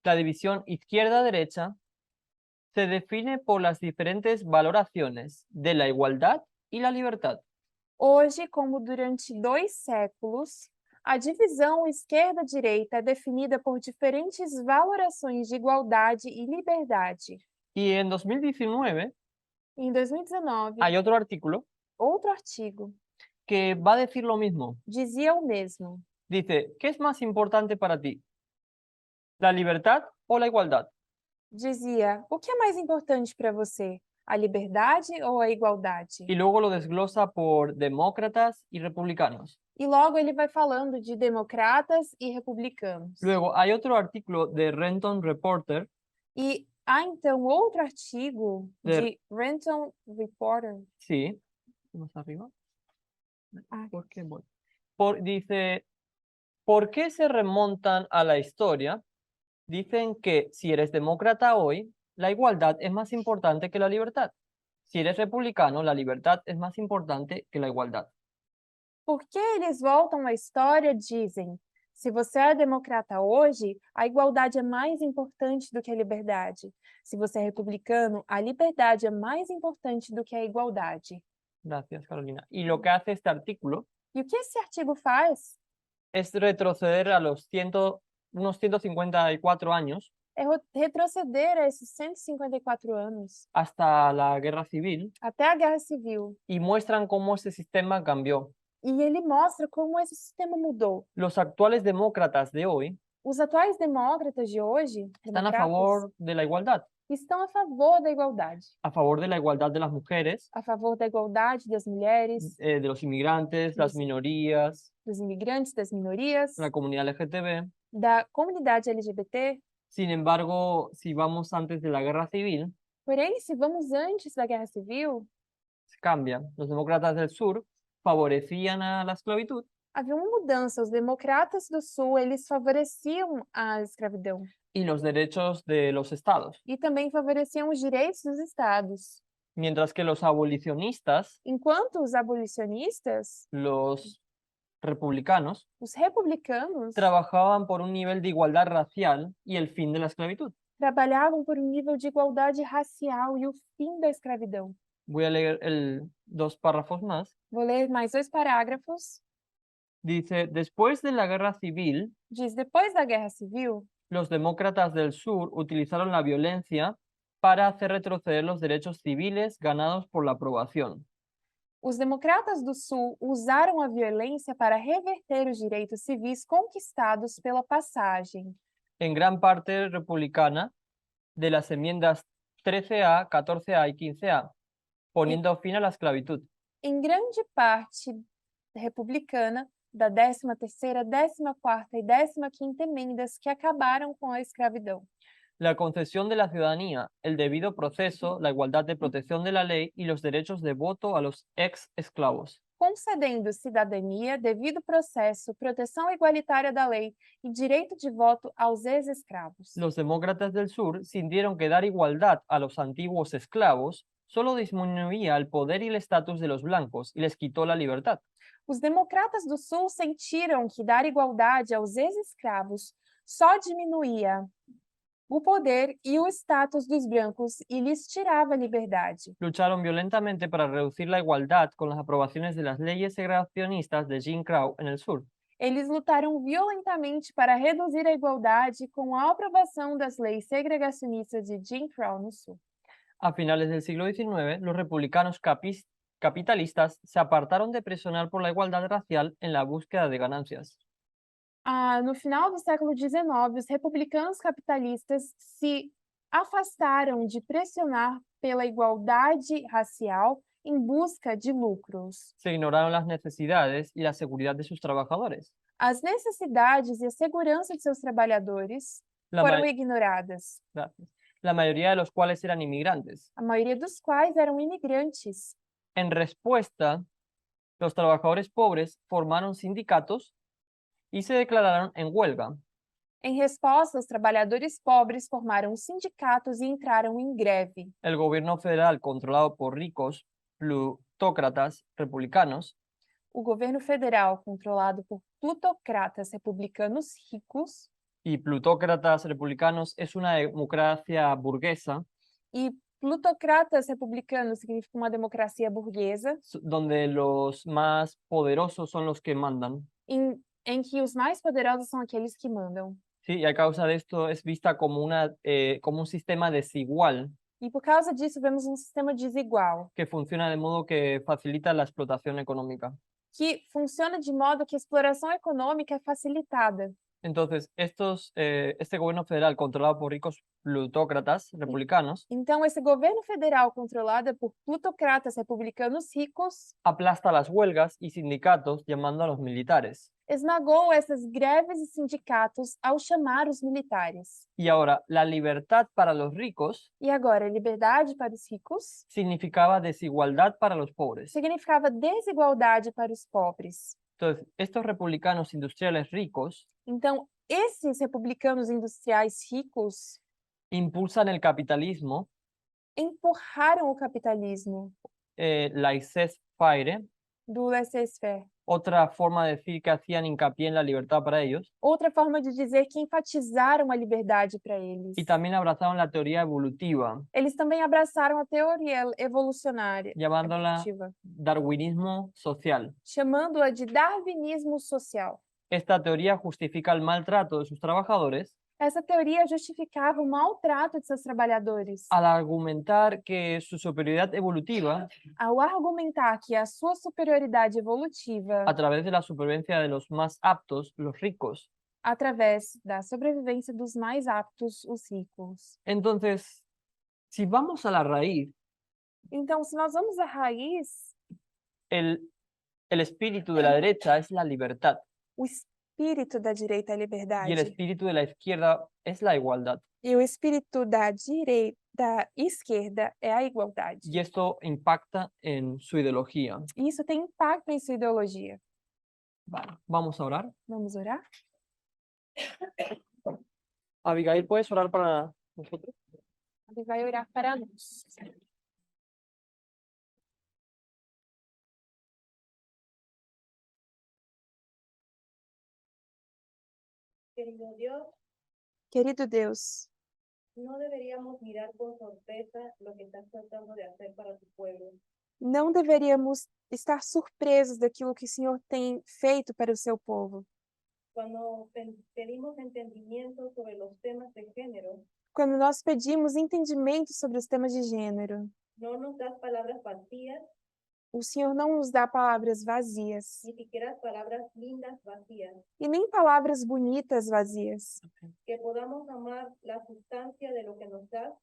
la división izquierda-derecha se define por las diferentes valoraciones de la igualdad y la libertad. hoje, como durante 2 séculos, a divisão esquerda-direita é definida por diferentes valorações de igualdade e liberdade. Y en 2019 Em 2019, hay otro artículo outro artigo que va a decir lo mismo. dizia o mesmo. Dice, ¿qué es más importante para ti? ¿La libertad o la igualdad? Dizia: o que é mais importante para você? A liberdade ou a igualdade? Y luego lo desglosa por demócratas y republicanos. E logo ele vai falando de democratas e republicanos. Luego hay otro artículo de Renton Reporter E há então outro artigo De- de Renton Reporter. Sí, más arriba. Ah, ¿Por qué voy? Dice, ¿por qué se remontan a la historia? Dicen que si eres demócrata hoy, la igualdad es más importante que la libertad. Si eres republicano, la libertad es más importante que la igualdad. por que eles voltam à história? Dizem: se você é democrata hoje, a igualdade é mais importante do que a liberdade. Se você é republicano, a liberdade é mais importante do que a igualdade. Gracias, Carolina. Y lo que hace este artículo E o que esse artigo faz? es retroceder a los unos 154 años É retroceder a esses 154 anos, hasta la guerra civil até a Guerra Civil. y muestran cómo ese sistema cambió. E ele mostra como esse sistema mudou. Los actuales demócratas de hoy Os atuais demócratas de hoje, están a democratas, favor de la igualdad, estão a favor da igualdade, a favor de la igualdad de las mujeres, a favor da igualdade das mulheres, de los inmigrantes, las Yes. minorías, dos imigrantes, das minorias, la comunidad LGTB. da comunidade LGBT. Sin embargo, si vamos antes de la guerra civil, Porém, se vamos antes da Guerra Civil, cambia. Los demócratas del sur favorecían a la esclavitud havia uma mudança. Os democratas do Sul, eles favoreciam a escravidão y los derechos de los estados, e também favoreciam os direitos dos estados. mientras que los abolicionistas, Enquanto os abolicionistas, los republicanos, os republicanos, trabajaban por un nivel de igualdad racial y el fin de la esclavitud. trabalhavam por um nível de igualdade racial e o fim da escravidão. Voy a leer 2 párrafos más. Vou ler mais 2 parágrafos. Dice, después de la guerra civil, Diz: depois da Guerra Civil, los demócratas del sur utilizaron la violencia para hacer retroceder los derechos civiles ganados por la aprobación. os democratas do Sul usaram a violência para reverter os direitos civis conquistados pela passagem, En gran parte republicana, de las enmiendas 13A, 14A y 15A, poniendo fin a la esclavitud. em grande parte republicana, da 13ª, 14ª e 15ª emendas que acabaram com a escravidão. La concesión de la ciudadanía, el debido proceso, la igualdad de protección de la ley y los derechos de voto a los ex-esclavos. concedendo cidadania, devido processo, proteção igualitária da lei e direito de voto aos ex-escravos. Los demócratas del sur sintieron que dar igualdad a los antiguos esclavos solo disminuía el poder y el estatus de los blancos y les quitó la libertad. Os democratas do Sul sentiram que dar igualdade aos ex-escravos só diminuía o poder e o status dos brancos e lhes tirava a liberdade. Lucharon violentamente para reducir la igualdad con las aprobaciones de las leyes segregacionistas de Jim Crow en el sur. Eles lutaram violentamente para reduzir a igualdade com a aprovação das leis segregacionistas de Jim Crow no Sul. A finales del siglo XIX, los republicanos capitalistas se apartaron de presionar por la igualdad racial en la búsqueda de ganancias. No final do século XIX, os republicanos capitalistas se afastaram de pressionar pela igualdade racial em busca de lucros. Se ignoraron las necesidades y la seguridad de sus trabajadores. As necessidades e a segurança de seus trabalhadores La, foram ma- ignoradas, Gracias. La mayoría de los cuales eran inmigrantes. a maioria dos quais eram imigrantes. En respuesta, los trabajadores pobres formaron sindicatos y se declararon en huelga. Em resposta, os trabalhadores pobres formaram sindicatos e entraram em greve. El gobierno federal, controlado por ricos plutócratas republicanos, O governo federal, controlado por plutocratas republicanos ricos, y plutócratas republicanos es una democracia burguesa e plutocratas republicanos significa uma democracia burguesa, donde los más poderosos son los que mandan. em que os mais poderosos são aqueles que mandam. Sí, y a causa de esto es vista como como un sistema desigual E por causa disso, vemos um sistema desigual, que funciona de modo que facilita la explotación económica. que funciona de modo que a exploração econômica é facilitada. Entonces, este gobierno federal controlado por ricos plutócratas republicanos Então, esse governo federal controlado por plutocratas republicanos ricos aplasta las huelgas y sindicatos llamando a los militares. esmagou essas greves e sindicatos ao chamar os militares. Y ahora, la libertad para los ricos E agora, liberdade para os ricos significaba desigualdad para los pobres. significava desigualdade para os pobres. Entonces, estos republicanos industriales ricos Então, esses republicanos industriais ricos impulsan el capitalismo, empurraram o capitalismo laissez-faire, do laissez-faire. otra forma de decir que hacían hincapié en la libertad para ellos, Outra forma de dizer que enfatizaram a liberdade para eles. y también abrazaron la teoría evolutiva, Eles também abraçaram a teoria evolucionária, llamándola evolutiva, darwinismo social. chamando-a de darwinismo social. Esta teoría justifica el maltrato de sus trabajadores Essa teoria justificava o maltrato de seus trabalhadores, al argumentar que su superioridad evolutiva, ao argumentar que a sua superioridade evolutiva, a través de la supervivencia de los más aptos, los ricos. através da sobrevivência dos mais aptos, os ricos. Entonces, si vamos a la raíz, Então, se nós vamos à raiz, el espíritu de la derecha es la libertad o espírito da direita é a y el liberdade. espíritu de la izquierda es la igualdad. E o espírito da esquerda é a igualdade. Y esto impacta en su ideología. E isso tem impacto em sua ideologia. Vale, vamos a orar. Vamos orar? Abigail, ¿puedes orar para nosotros? Ele vai orar para nós. Querido Dios, Querido Deus, no deberíamos mirar con sorpresa lo que estás tratando de hacer para tu pueblo. não deveríamos estar surpresos daquilo que o Senhor tem feito para o seu povo. Cuando pedimos entendimiento sobre los temas de género, Quando nós pedimos entendimento sobre os temas de gênero, no nos das palabras vacías, o Senhor não nos dá palavras vazias ni siquiera palabras lindas vacías, e nem palavras bonitas vazias. que podamos amar la sustancia de lo que nos das,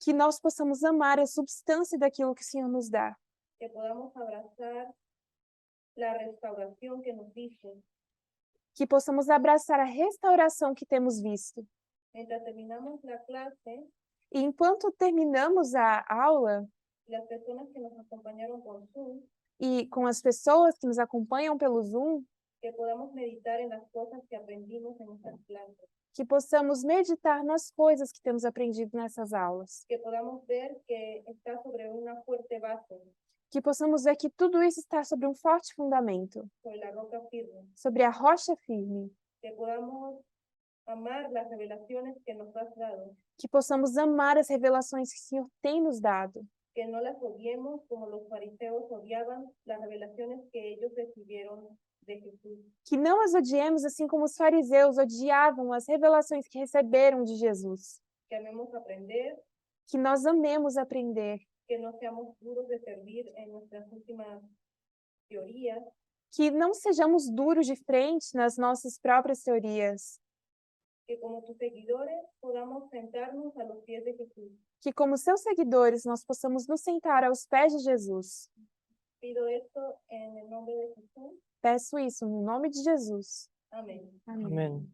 Que nós possamos amar a substância daquilo que o Senhor nos dá. que podamos abrazar la restauración que nos diste. Que possamos abraçar a restauração que temos visto. Mientras terminamos la clase, E enquanto terminamos a aula, las personas que nos acompañaron por Zoom e com as pessoas que nos acompanham pelo Zoom, que podamos meditar en las cosas que aprendimos en nuestras clases, que possamos meditar nas coisas que temos aprendido nessas aulas, que podamos ver que está sobre una fuerte base, que possamos ver que tudo isso está sobre um forte fundamento, sobre la roca firme, sobre a rocha firme, que podamos amar las revelaciones que nos has dado, que possamos amar as revelações que o Senhor tem nos dado, que no las odiemos como los fariseos odiaban las revelaciones que ellos recibieron de Jesús, que não as odiemos assim como os fariseus odiavam as revelações que receberam de Jesus, que amemos aprender, que nós amemos aprender, que no seamos duros de servir en nuestras últimas teorías, que não sejamos duros de frente nas nossas próprias teorias, que como tus seguidores podamos sentarnos a los pies de Jesús. que como seus seguidores nós possamos nos sentar aos pés de Jesus. Pido esto en el nombre de Jesús. Peço isso no nome de Jesus. Amén. Amém. Amén.